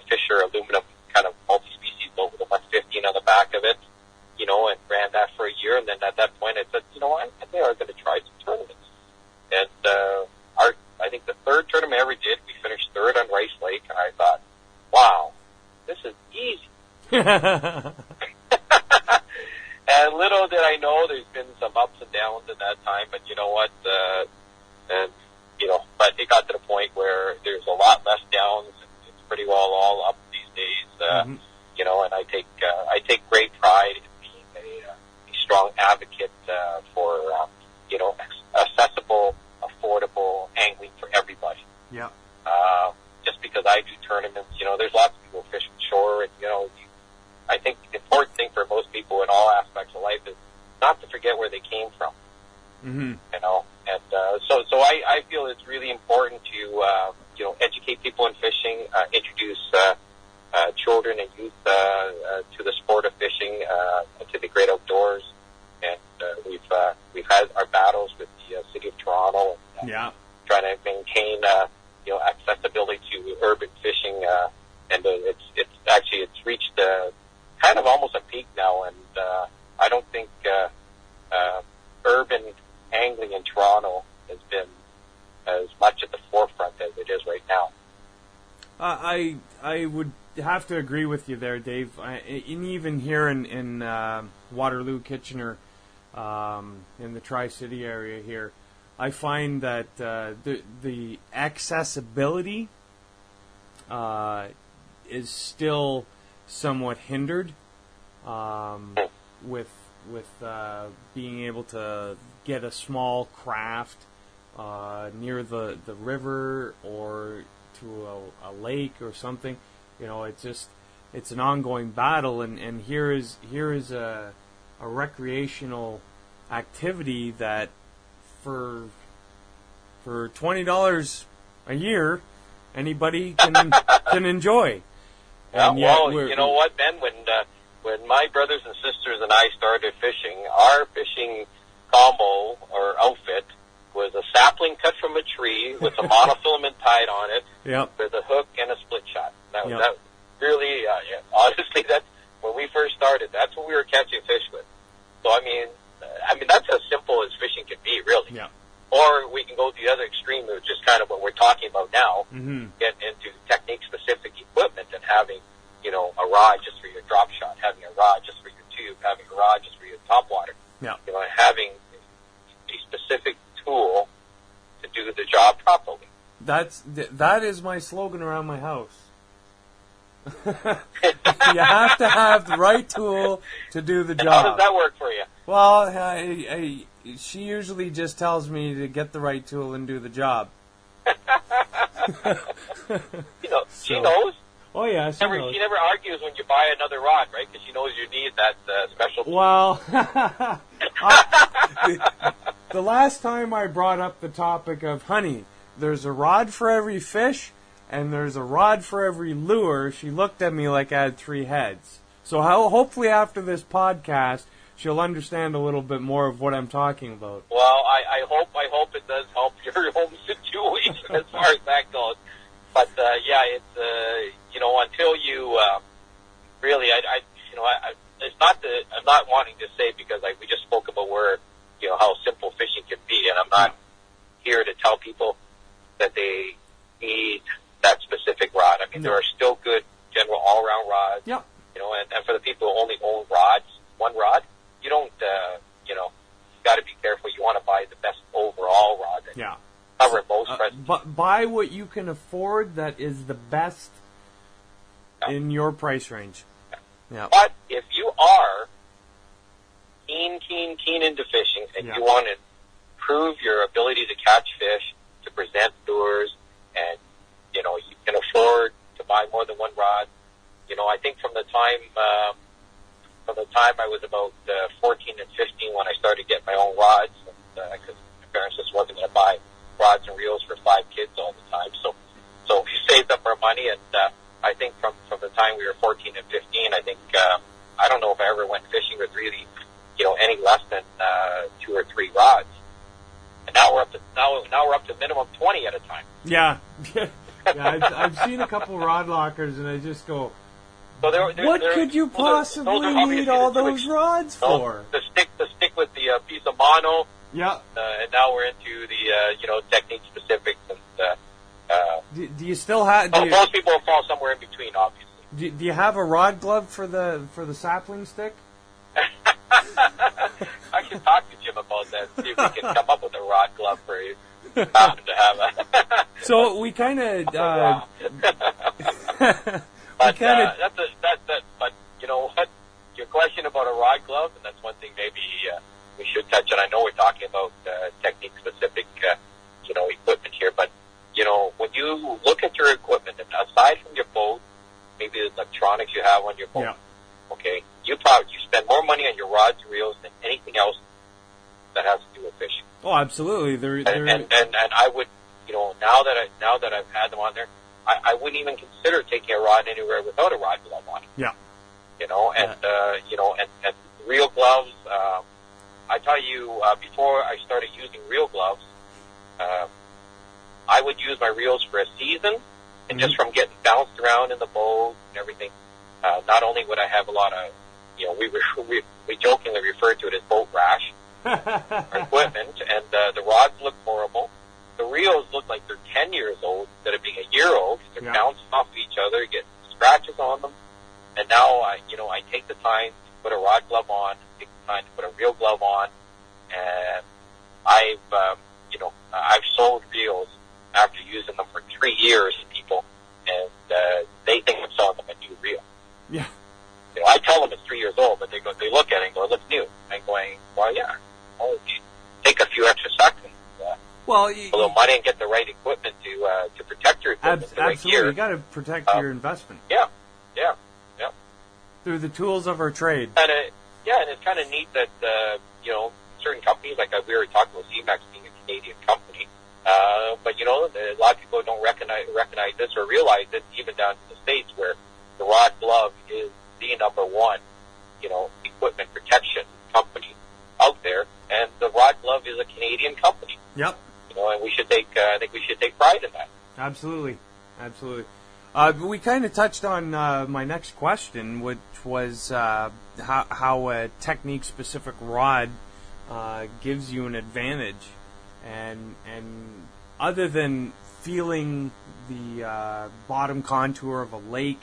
S5: Fisher aluminum kind of multi-species boat with a 115 on the back of it, and ran that for a year. And then at that point I said, I think I'm going to try some tournaments. And I think the third tournament I ever did, we finished third on Rice Lake, and I thought, wow, this is easy. And little did I know, there's been some ups and downs in that time, but you know what? But it got to the point where there's a lot less downs. It's pretty well all up these days, and I take great pride in being a strong advocate for accessible, affordable angling for everybody.
S1: Yeah.
S5: Just because I do tournaments, there's lots of people fishing shore, and I think the important thing for most people in all aspects of life is
S1: Mm-hmm.
S5: You know, and so I feel it's really important to educate people in fishing, introduce children and youth to the sport of fishing, to the great outdoors, and we've had our battles with the city of Toronto, and, trying to maintain accessibility to urban fishing, and it's reached kind of almost a peak now, and I don't think urban angling in Toronto has been as much at the forefront as it is right now.
S1: I would have to agree with you there, Dave. And even here in Waterloo, Kitchener, in the Tri-City area here, I find that the accessibility is still somewhat hindered with being able to get a small craft near the river or to a lake or something. You know, it's an ongoing battle, and here is a recreational activity that for $20 a year anybody can enjoy. And
S5: well, you know what, Ben? When my brothers and sisters and I started fishing, our fishing combo or outfit was a sapling cut from a tree with a monofilament tied on it, with a hook and a split shot. That really, honestly, that's when we first started. That's what we were catching fish with. So I mean, that's as simple as fishing can be, really.
S1: Yeah.
S5: Or we can go to the other extreme, which is kind of what we're talking about now.
S1: Mm-hmm.
S5: Get into technique-specific equipment and having, a rod just for your drop shot, having a rod just for your tube, having a rod just for your topwater.
S1: Yeah.
S5: Having a specific tool to do the job properly.
S1: That is my slogan around my house. You have to have the right tool to do the job.
S5: How does that work for you?
S1: Well, she usually just tells me to get the right tool and do the job.
S5: She knows.
S1: Oh yeah, she knows.
S5: She never argues when you buy another rod, right? Because she knows you need that special tool.
S1: Well, the last time I brought up the topic of, honey, there's a rod for every fish, and there's a rod for every lure, she looked at me like I had three heads. So hopefully after this podcast, she'll understand a little bit more of what I'm talking about.
S5: Well, I hope it does help your home situation as far as that goes. But it's until you really, it's not that I'm not wanting to say, because we just spoke about where how simple fishing can be, and I'm not here to tell people that they need that specific rod. I mean, there are still good general all-around rods.
S1: Yep.
S5: And for the people who only own one rod, you don't, you got to be careful. You want to buy the best overall rod that cover most presents.
S1: But buy what you can afford that is the best in your price range. Yeah.
S5: But if you are keen into fishing, and you want to improve your ability to catch fish, to present lures, and you can afford to buy more than one rod. I think from the time I was about 14 and 15 when I started getting my own rods, because my parents just wasn't going to buy rods and reels for 5 kids all the time. So we saved up our money, and I think from the time we were 14 and 15, I think I don't know if I ever went fishing with really any less than 2 or 3 rods. And now we're up to minimum 20 at a time.
S1: Yeah. I've seen a couple rod lockers, and I just go,
S5: so
S1: what could you possibly need all those rods for?
S5: The stick with the piece of mono.
S1: Yeah.
S5: And now we're into the technique specifics, and
S1: do you still have?
S5: Most people will fall somewhere in between, obviously.
S1: Do you have a rod glove for the sapling stick?
S5: I should talk to Jim about that. See if we can come up with a rod glove for you to have a.
S1: So we kind of.
S5: But but you know what? Your question about a rod glove, and that's one thing maybe we should touch on. I know we're talking about technique specific, equipment here, but when you look at your equipment, and aside from your boat, maybe the electronics you have on your boat, okay, you spend more money on your rods and reels than anything else that has to do with fishing.
S1: Oh, absolutely.
S5: And I would, now that I've had them on there, I wouldn't even consider taking a rod anywhere without a rod glove on it.
S1: Yeah.
S5: And real gloves. I tell you, before I started using real gloves, I would use my reels for a season, and just from getting bounced around in the boat and everything. Not only would I have a lot of, we jokingly refer to it as boat rash, equipment, and the rods look horrible. The reels look like they're 10 years old instead of being a year old. They're bouncing off each other, get scratches on them. And now I take the time to put a rod glove on, take the time to put a reel glove on, and I've sold reels after using them for 3 years to people, and they think I'm selling them a new reel.
S1: Yeah.
S5: I tell them it's 3 years old, but they look at it and go, it looks new. I'm going, well, yeah. Well, take a few extra seconds. A little money and get the right equipment to protect your equipment.
S1: Absolutely, you got to protect your investment.
S5: Yeah.
S1: Through the tools of our trade.
S5: And it's kind of neat that certain companies, like we were talking with CMAX being a Canadian company, but a lot of people don't recognize this or realize it, even down in the States, where the rod glove is the number one, equipment protection company out there, and the rod glove is a Canadian company.
S1: Yep.
S5: And we should take, I think we should take pride in that.
S1: Absolutely. We kind of touched on my next question, which was how a technique-specific rod gives you an advantage, and other than feeling the bottom contour of a lake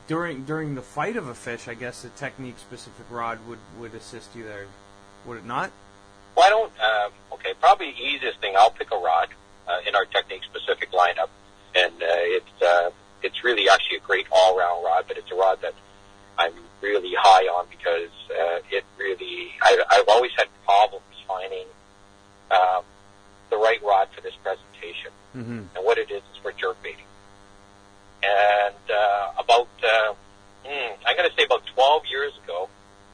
S1: during the fight of a fish, I guess a technique-specific rod would assist you there, would it not?
S5: Well, I don't. Probably the easiest thing. I'll pick a rod in our technique-specific lineup, and it's really actually a great all-round rod. But it's a rod that I'm really high on because it really. I've always had problems finding the right rod for this presentation, and what it is for jerkbaiting. And I'm going to say about 12 years ago,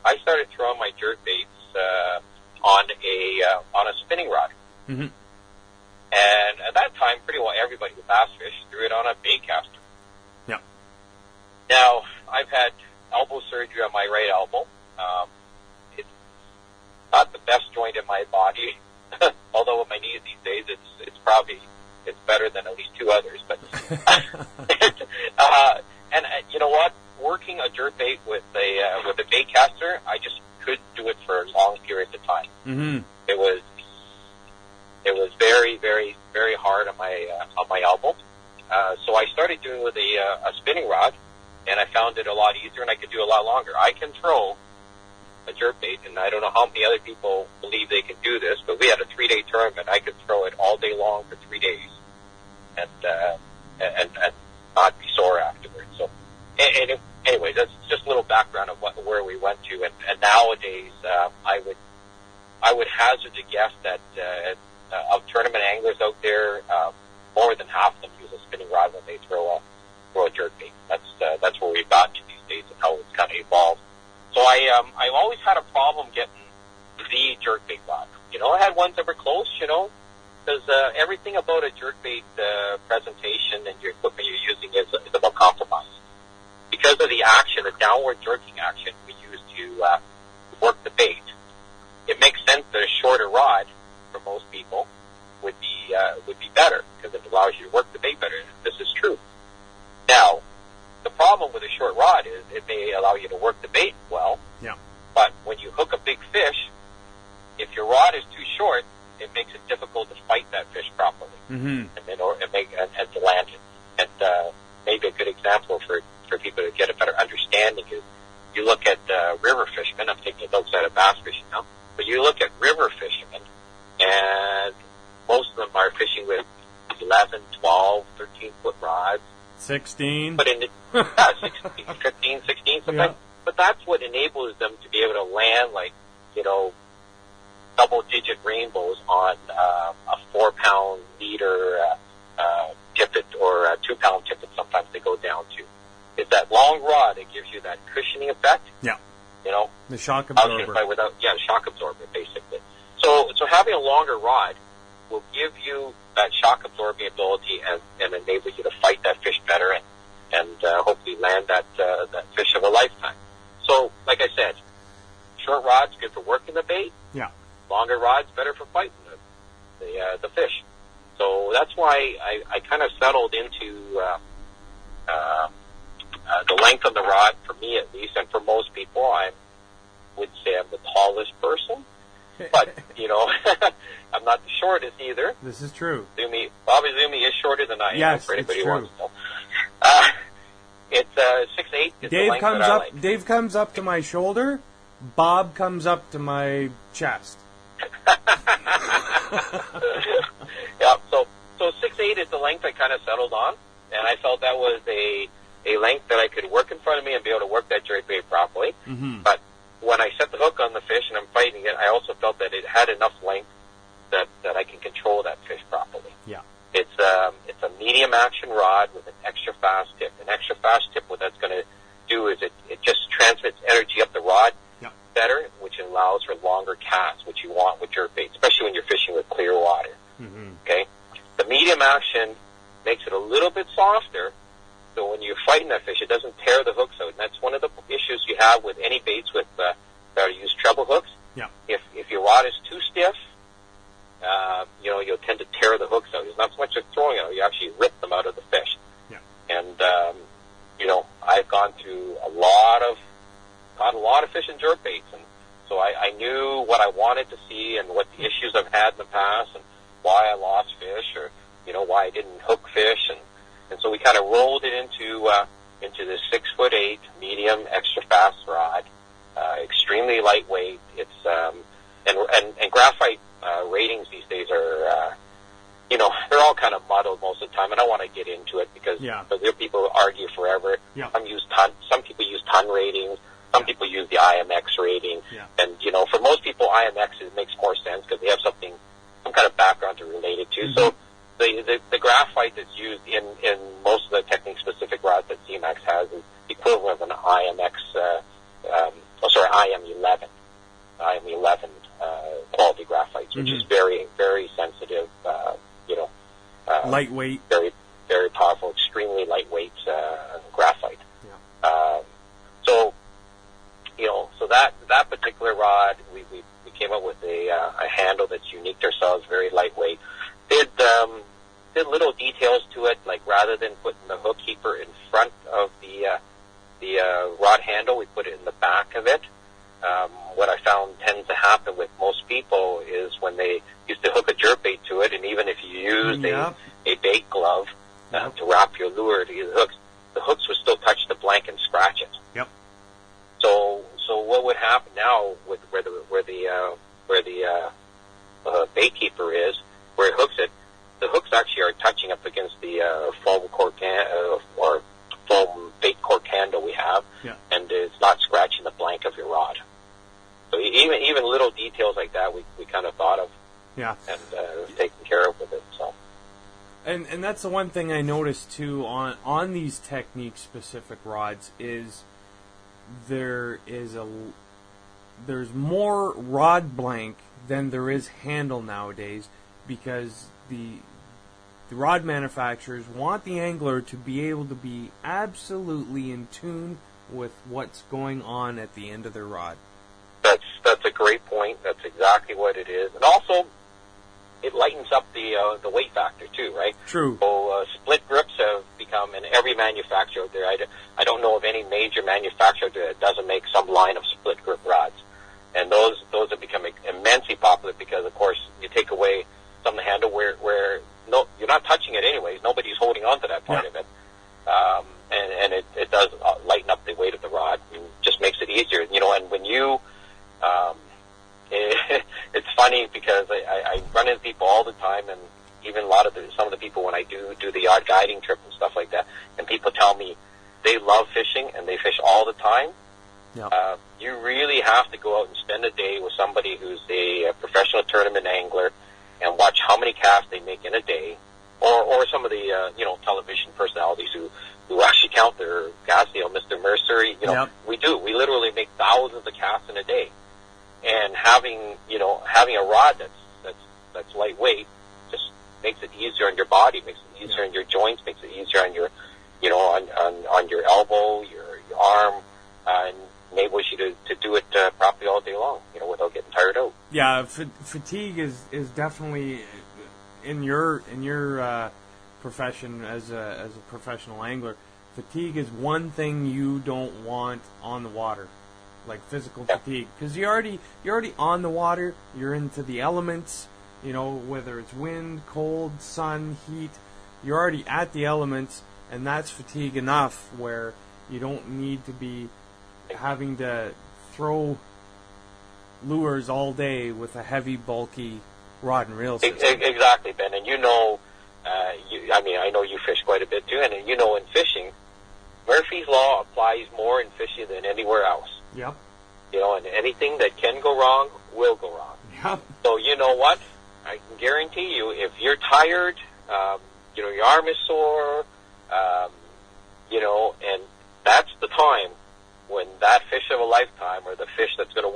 S5: I started throwing my jerkbaits on a spinning rod. And at that time, pretty well everybody with bass fish threw it on a baitcaster.
S1: Yeah.
S5: Now, I've had elbow surgery on my right elbow. It's not the best joint in my body, although with my knees these days, it's better than at least two others. But and you know what? Working a jerkbait with a baitcaster, I just couldn't do it for long periods of time. It was very, very, very hard on my elbow. So I started doing with a spinning rod, and I found it a lot easier, and I could do a lot longer. I can throw a jerkbait, and I don't know how many other people believe they can do this, but we had a 3-day tournament. I could throw it all day long for 3 days, and not be sore afterwards. So, anyway, that's just a little background of where we went to, and nowadays I would hazard to guess that of tournament anglers out there, more than half of them use a spinning rod when they throw a jerkbait. That's where we've gotten to these days and how it's kind of evolved. So I've always had a problem getting the jerkbait rod. I had ones that were close, because everything about a jerkbait presentation and your equipment you're using is about compromise. Because of the action, the downward jerking action we use to work the bait, it makes sense that a shorter rod for most people would be better because it allows you to work the bait better. This is true. Now, the problem with a short rod is it may allow you to work the bait well.
S1: Yeah.
S5: But when you hook a big fish, if your rod is too short, it makes it difficult to fight that fish properly, and to land it. And maybe a good example for people to get a better understanding is you look at river fishermen. I'm taking notes out of bass fishing now, but you look at river fishermen, and most of them are fishing with 11, 12, 13-foot rods.
S1: 16.
S5: But 16, 15, 16, something. Yeah. But that's what enables them to be able to land double-digit rainbows on a 4-pound leader tippet or a 2-pound tippet. Sometimes they go down to. It's that long rod that gives you that cushioning effect.
S1: Yeah.
S5: you know.
S1: The shock
S5: How can you
S1: absorber.
S5: fight without, shock absorber, basically. So having a longer rod will give you that shock absorbing ability and enable you to fight that fish better and hopefully land that fish of a lifetime. So, like I said, short rods good for working the bait.
S1: Yeah.
S5: Longer rods better for fighting the fish. So that's why I kind of settled into the length of the rod, for me at least, and for most people, I would say I'm the tallest person. But, you know, I'm not the shortest either.
S1: This is true.
S5: Bobby Zumi is shorter than I am,
S1: Yes,
S5: for anybody
S1: it's
S5: who
S1: true.
S5: wants to know. It's 6'8". It's the
S1: Dave
S5: length
S1: comes
S5: that I
S1: up.
S5: like.
S1: Dave comes up to my shoulder. Bob comes up to my chest.
S5: Yeah, so 6'8" is the length I kind of settled on, and I felt that was a length that I could work in front of me and be able to work that jerkbait properly.
S1: Mm-hmm.
S5: But when I set the hook on the fish and I'm fighting it, I also felt that it had enough length that I can control that fish properly.
S1: Yeah.
S5: It's a medium action rod with an extra fast tip. An extra fast tip, what that's going to do is it just transmits energy up the rod better, which allows for longer casts, which you want with jerkbait, especially when you're fishing with clear water.
S1: Mm-hmm.
S5: Okay? The medium action makes it a little bit softer, so when you're fighting that fish, it doesn't tear the hooks out. And that's one of the issues you have with any baits with that use treble hooks.
S1: Yeah.
S5: If your rod is too stiff, you know, you'll tend to tear the hooks out. It's not so much of throwing out; you actually rip them out of the fish.
S1: Yeah.
S5: And you know, I've gone through a lot of fish and jerkbaits, and so I knew what I wanted to see and what the issues I've had in the past, and why I lost fish, or you know, why I didn't hook fish, and so we kind of rolled it into this 6'8" medium extra fast rod, extremely lightweight. It's and graphite ratings these days are you know, they're all kind of muddled most of the time, and I don't want to get into it because there people argue forever.
S1: Yeah.
S5: Some people use ton ratings. Some people use the IMX rating, and you know, for most people, IMX makes more sense because they have some kind of background to relate it to.
S1: Mm-hmm.
S5: So the graphite that's used in most of the technique-specific rods that CMAX has is the equivalent of an IMX, IM11 quality graphites, which is very, very sensitive, you know,
S1: lightweight,
S5: very, very powerful, extremely lightweight graphite.
S1: Yeah.
S5: So, you know, so that particular rod, we came up with a handle that's unique to ourselves, very lightweight. Did little details to it, like rather than putting the hook keeper in front of the rod handle, we put it in the back of it. What I found tends to happen with most people is when they used to hook a jerkbait to it, and even if you used a bait glove to wrap your lure to get the hooks would still touch the blank and scratch it.
S1: Yep.
S5: So what would happen now with where the bait keeper is, where it hooks it, the hooks actually are touching up against the foam cork or foam bait cork handle we have, and it's not scratching the blank of your rod. So even little details like that, we kind of thought of, and taken care of with it. So.
S1: And that's the one thing I noticed too on these technique specific rods is there's more rod blank than there is handle nowadays, because the rod manufacturers want the angler to be able to be absolutely in tune with what's going on at the end of their rod.
S5: That's a great point. That's exactly what it is, and also it lightens up the weight factor too, right?
S1: True.
S5: So split grips have become in every manufacturer out there. I don't know of any major manufacturer that doesn't make some line of split grip rods, and those have become immensely popular because, of course, you take away some of the handle where no, you're not touching it anyways. Nobody's holding on to that part of it, and it does lighten up the weight of the rod and just makes it easier. You know, and when you it's funny because I run into people all the time, and even some of the people when I do the odd guiding trip and stuff like that, and people tell me they love fishing and they fish all the time.
S1: Yeah.
S5: You really have to go out and spend a day with somebody who's a professional tournament angler and watch how many casts they make in a day, or some of the television personalities who actually count their gas. Mr. Mercer, we literally make thousands thousands of casts in a day. And having a rod that's lightweight just makes it easier on your body, makes it easier on your joints, makes it easier on your, on your elbow, your arm, and enables you to do it properly all day long, without getting tired out.
S1: Yeah, fatigue is definitely in your profession as a professional angler. Fatigue is one thing you don't want on the water, like physical fatigue, because you're already on the water. You're into the elements, whether it's wind, cold, sun, heat. You're already at the elements, and that's fatigue enough where you don't need to be having to throw lures all day with a heavy, bulky rod and reel system.
S5: Exactly, Ben. And I know you fish quite a bit too, and in fishing, Murphy's Law applies more in fishing than anywhere else.
S1: Yep.
S5: And anything that can go wrong will go wrong.
S1: Yep.
S5: So you know what? I can guarantee you, if you're tired, your arm is sore, and that's the time when that fish of a lifetime, or the fish that's going to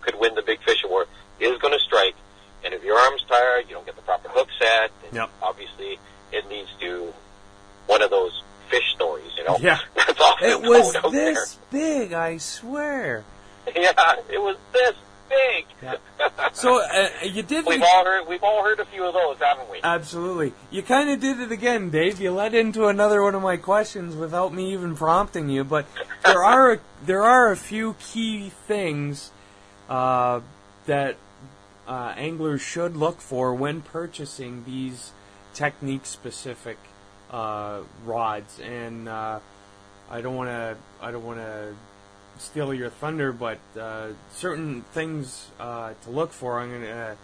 S5: could win the big fish award, is going to strike. And if your arm's tired, you don't get the proper hook set, and obviously it leads to one of those fish stories,
S1: Yeah.
S5: That's all
S1: it was this big, I swear.
S5: Yeah, it was this big.
S1: Yeah. So you did.
S5: We've all heard a few of those, haven't we?
S1: Absolutely. You kind of did it again, Dave. You led into another one of my questions without me even prompting you. But there are a few key things that anglers should look for when purchasing these technique-specific rods. And I don't want to steal your thunder, but certain things to look for I'm going to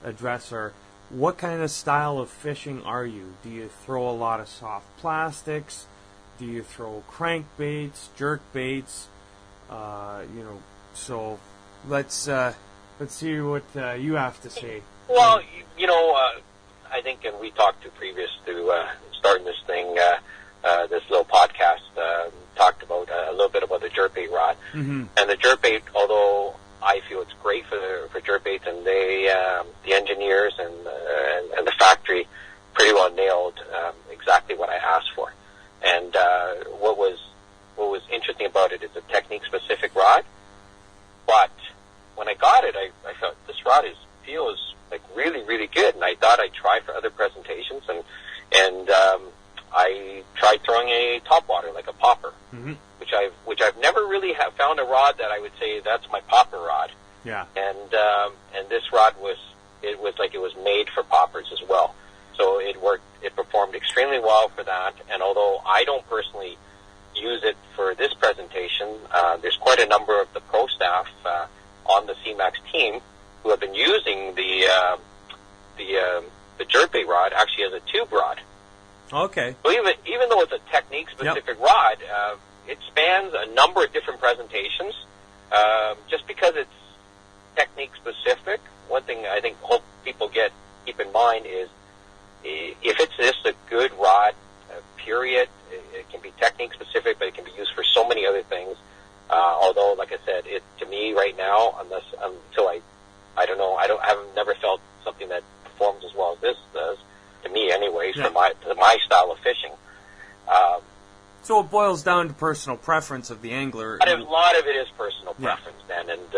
S1: address are, what kind of style of fishing are you? Do you throw a lot of soft plastics? Do you throw crankbaits, jerk baits? So let's hear what you have to say.
S5: Well, I think, and we talked previous to starting this thing, this little podcast, talked about a little bit about the jerkbait rod.
S1: Mm-hmm.
S5: And the jerkbait, although I feel it's great for jerkbaits, and the engineers and the factory pretty well nailed exactly what I asked for. And what was interesting about it is a technique-specific rod. But when I got it, I thought this rod feels like really, really good, and I thought I'd try for other presentations, and I tried throwing a topwater, like a popper,
S1: mm-hmm.
S5: which I've never really found a rod that I would say that's my popper rod.
S1: Yeah.
S5: And this rod was like it was made for poppers as well. So it worked. It performed extremely well for that. And although I don't personally use it for this presentation, there's quite a number of the pro staff on the CMAX team who have been using the jerkbait rod actually as a tube rod.
S1: Okay.
S5: So even though it's a technique-specific rod, it spans a number of different presentations. Just because it's technique-specific, one thing I think hope people keep in mind is if it's just a good rod, period, it can be technique-specific, but it can be used for so many other things. Although, like I said, to me right now, until I've never felt something that performs as well as this does. To me, anyways, for my style of fishing.
S1: So it boils down to personal preference of the angler.
S5: A lot of it is personal preference, then, and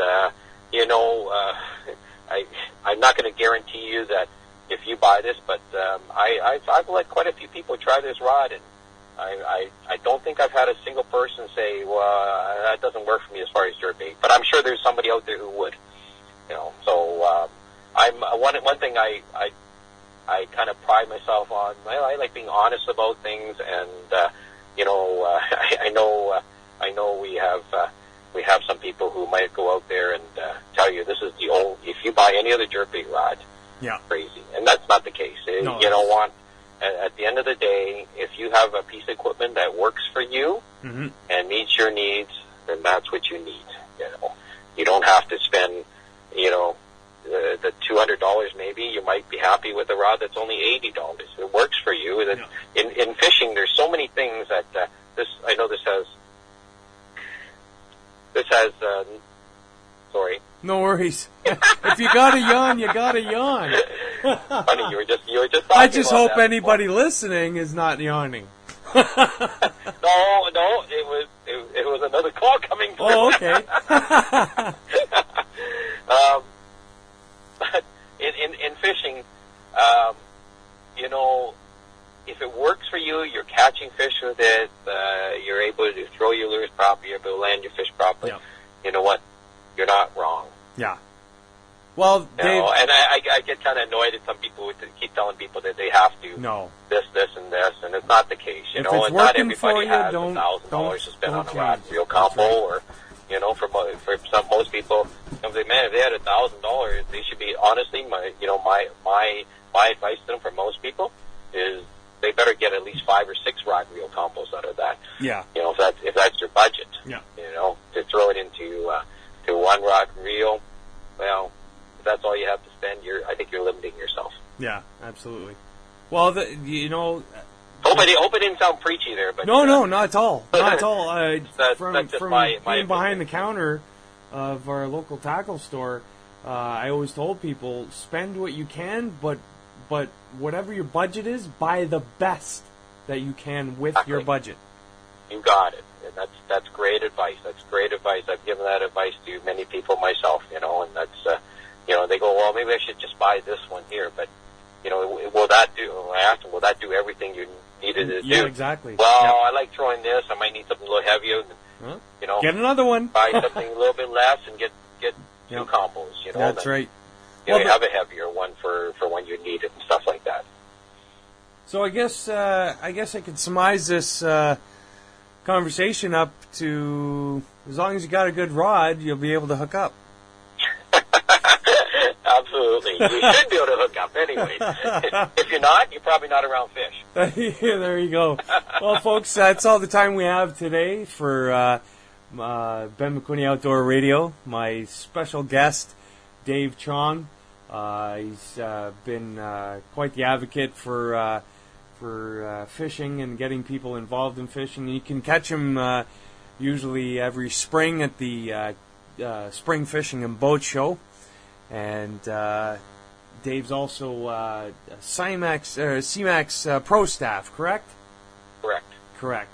S5: I'm not going to guarantee you that if you buy this, but I've let quite a few people try this rod, and I don't think I've had a single person say, well, that doesn't work for me as far as jerkbait. But I'm sure there's somebody out there who would. So I'm one thing I kind of pride myself on. I like being honest about things, and I know we have some people who might go out there and tell you this is the old. If you buy any other jerkbait rod, crazy, and that's not the case.
S1: No,
S5: you don't want. At the end of the day, if you have a piece of equipment that works for you
S1: mm-hmm.
S5: and meets your needs, then that's what you need. You don't have to spend, the $200 maybe. You might be happy with a rod that's only $80. It works for you. In fishing, there's so many things that this has Sorry.
S1: No worries. If you got to yawn, you got to yawn.
S5: Funny, you were just talking
S1: I just
S5: about
S1: hope
S5: that
S1: anybody listening is not yawning.
S5: No, it was another call coming through.
S1: Oh, okay.
S5: But in fishing, you know, if it works for you, you're catching fish with it, you're able to throw your lures properly, you're able to land your fish properly.
S1: Yeah.
S5: You know what? You're not wrong.
S1: Yeah. Well,
S5: You
S1: Dave...
S5: know, and I get kind of annoyed at some people who keep telling people that they have to this, and it's not the case. You
S1: If
S5: know,
S1: it's
S5: and not
S1: working for
S5: everybody
S1: you,
S5: has
S1: don't-
S5: $1,000 to spend on a
S1: don't
S5: rod
S1: change.
S5: reel
S1: That's
S5: combo,
S1: right.
S5: or you know, for most people, I'm like, man, if they had $1,000, they should be honestly my advice to them for most people is they better get at least 5 or 6 rod reel combos out of that.
S1: Yeah.
S5: You know, if that's your budget.
S1: Yeah.
S5: You know, to throw it into to one rod reel, well, if that's all you have to spend, I think you're limiting yourself.
S1: Yeah, absolutely. Well, you know...
S5: Hope it didn't sound preachy there, but
S1: No, not at all. Not at all.
S5: That's
S1: From
S5: just my
S1: being behind
S5: opinion.
S1: the counter of our local tackle store, I always told people, spend what you can, but whatever your budget is, buy the best that you can with your budget.
S5: You got it. And that's great advice. That's great advice. I've given that advice to many people myself, you know, and that's, you know, they go, well, maybe I should just buy this one here, but, you know, will that do? I asked them, will that do everything you needed to do?
S1: Yeah, exactly.
S5: Well,
S1: Yep.
S5: I like throwing this. I might need something a little heavier.
S1: Huh?
S5: You know,
S1: Get another one.
S5: buy something a little bit less and get 2
S1: Yep.
S5: combos. You know,
S1: That's
S5: then,
S1: right.
S5: You know,
S1: Well,
S5: you have a heavier one for when you need it and stuff like that.
S1: So I guess I could surmise this conversation up to, as long as you got a good rod, you'll be able to hook up.
S5: Absolutely. You should be able to hook up anyway. If you're not, you're probably not around fish.
S1: Yeah, there you go. Well, folks, that's all the time we have today for Ben McQuinney Outdoor Radio. My special guest, Dave Chong. He's been quite the advocate for fishing and getting people involved in fishing. You can catch him usually every spring at the Spring Fishing and Boat Show. And Dave's also CMAX Pro staff, correct?
S5: Correct.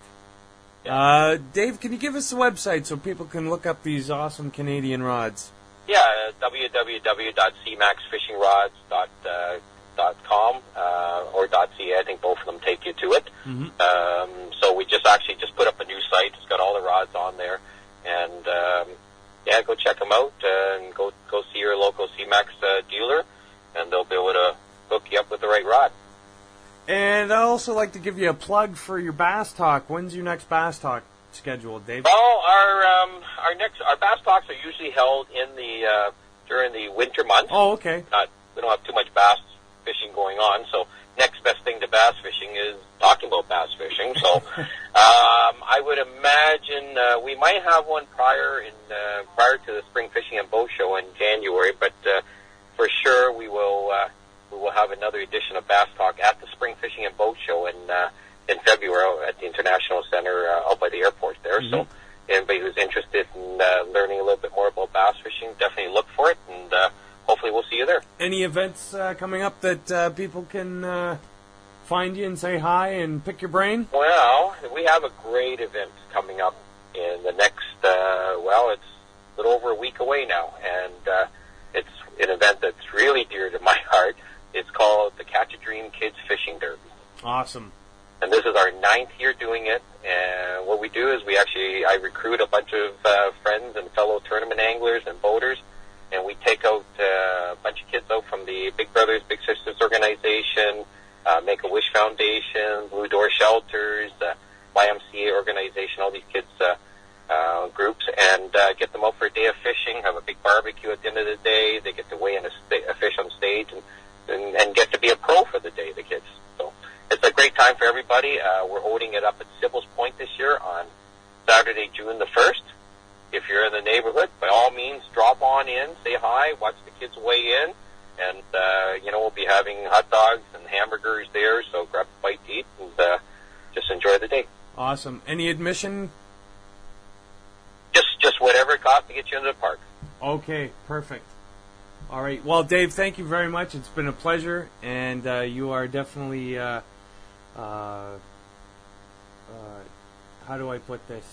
S1: Dave, can you give us the website so people can look up these awesome Canadian rods?
S5: Yeah, www.cmaxfishingrods.com or .ca. I think both of them take you to it.
S1: Mm-hmm.
S5: So we just put up a new site. It's got all the rods on there, and yeah, go check them out and go see your local CMAX dealer, and they'll be able to hook you up with the right rod.
S1: And I'd also like to give you a plug for your Bass Talk. When's your next Bass Talk scheduled, Dave?
S5: Well, our bass talks are usually held in the during the winter months.
S1: Oh, okay.
S5: We don't have too much bass fishing going on, so next best thing to bass fishing is talking about bass fishing. So I would imagine we might have one prior to the Spring Fishing and Boat Show in January, but for sure we will have another edition of Bass Talk at the Spring Fishing and Boat Show in February at the International Center out by the airport there.
S1: Mm-hmm.
S5: So anybody who's interested in learning a little bit more about bass fishing, definitely look for it, and hopefully we'll see you there.
S1: Any events coming up that people can find you and say hi and pick your brain?
S5: Well, we have a great event coming up in the next, it's a little over a week away now, and it's an event that's really dear to my heart. It's called the Catch a Dream Kids Fishing Derby.
S1: Awesome.
S5: And this is our 9th year doing it, and what we do is I recruit a bunch of friends and fellow tournament anglers and boaters, and we take out a bunch of kids out from the Big Brothers Big Sisters organization, Make-A-Wish Foundation, Blue Door Shelters, YMCA organization, all these kids groups, and get them out for a day of fishing, have a big barbecue at the end of the day. They get to weigh in a fish on stage and get to be a pro for the day, the kids. So it's a great time for everybody. We're holding it up at Sybil's Point this year on Saturday, June the 1st. If you're in the neighborhood, by all means, drop on in, say hi, watch the kids weigh in, and, we'll be having hot dogs and hamburgers there, so grab a bite to eat and just enjoy the day.
S1: Awesome. Any admission?
S5: Just whatever it costs to get you into the park.
S1: Okay, perfect. All right. Well, Dave, thank you very much. It's been a pleasure, and you are definitely, how do I put this?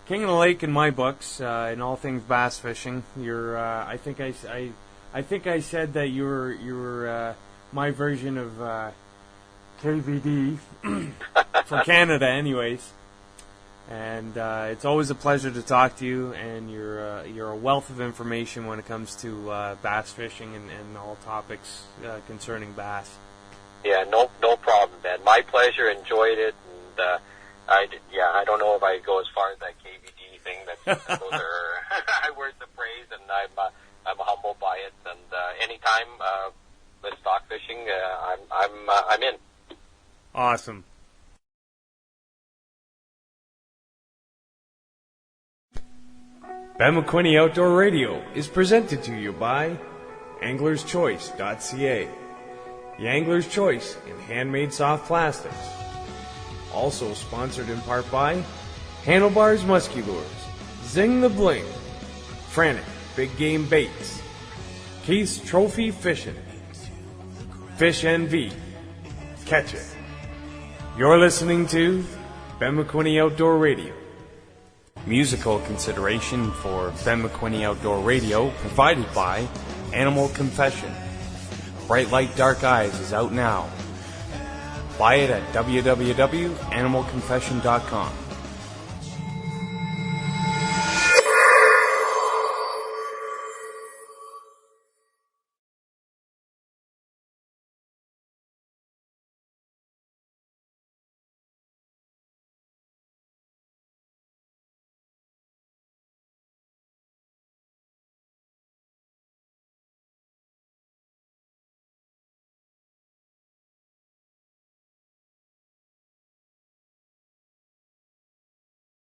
S1: King of the Lake in my books, in all things bass fishing. You're, I think I said that you were my version of KVD for Canada, anyways. And it's always a pleasure to talk to you, and you're a wealth of information when it comes to bass fishing and all topics concerning bass.
S5: Yeah, no problem, Ben. My pleasure. Enjoyed it, and I don't know if I go as far as that KVD thing. Those are words of praise, and I'm humbled by it. And anytime let's talk fishing, I'm in.
S1: Awesome. Ben McQuinney Outdoor Radio is presented to you by AnglersChoice.ca, the Angler's Choice in handmade soft plastics. Also sponsored in part by Handlebars Musky Lures, Zing the Bling, Frantic Big Game Baits, Keith's Trophy Fishing, Fish NV, Catch It. You're listening to Ben McQuinney Outdoor Radio. Musical consideration for Ben McQuinney Outdoor Radio provided by Animal Confession. Bright Light Dark Eyes is out now. Buy it at www.animalconfession.com.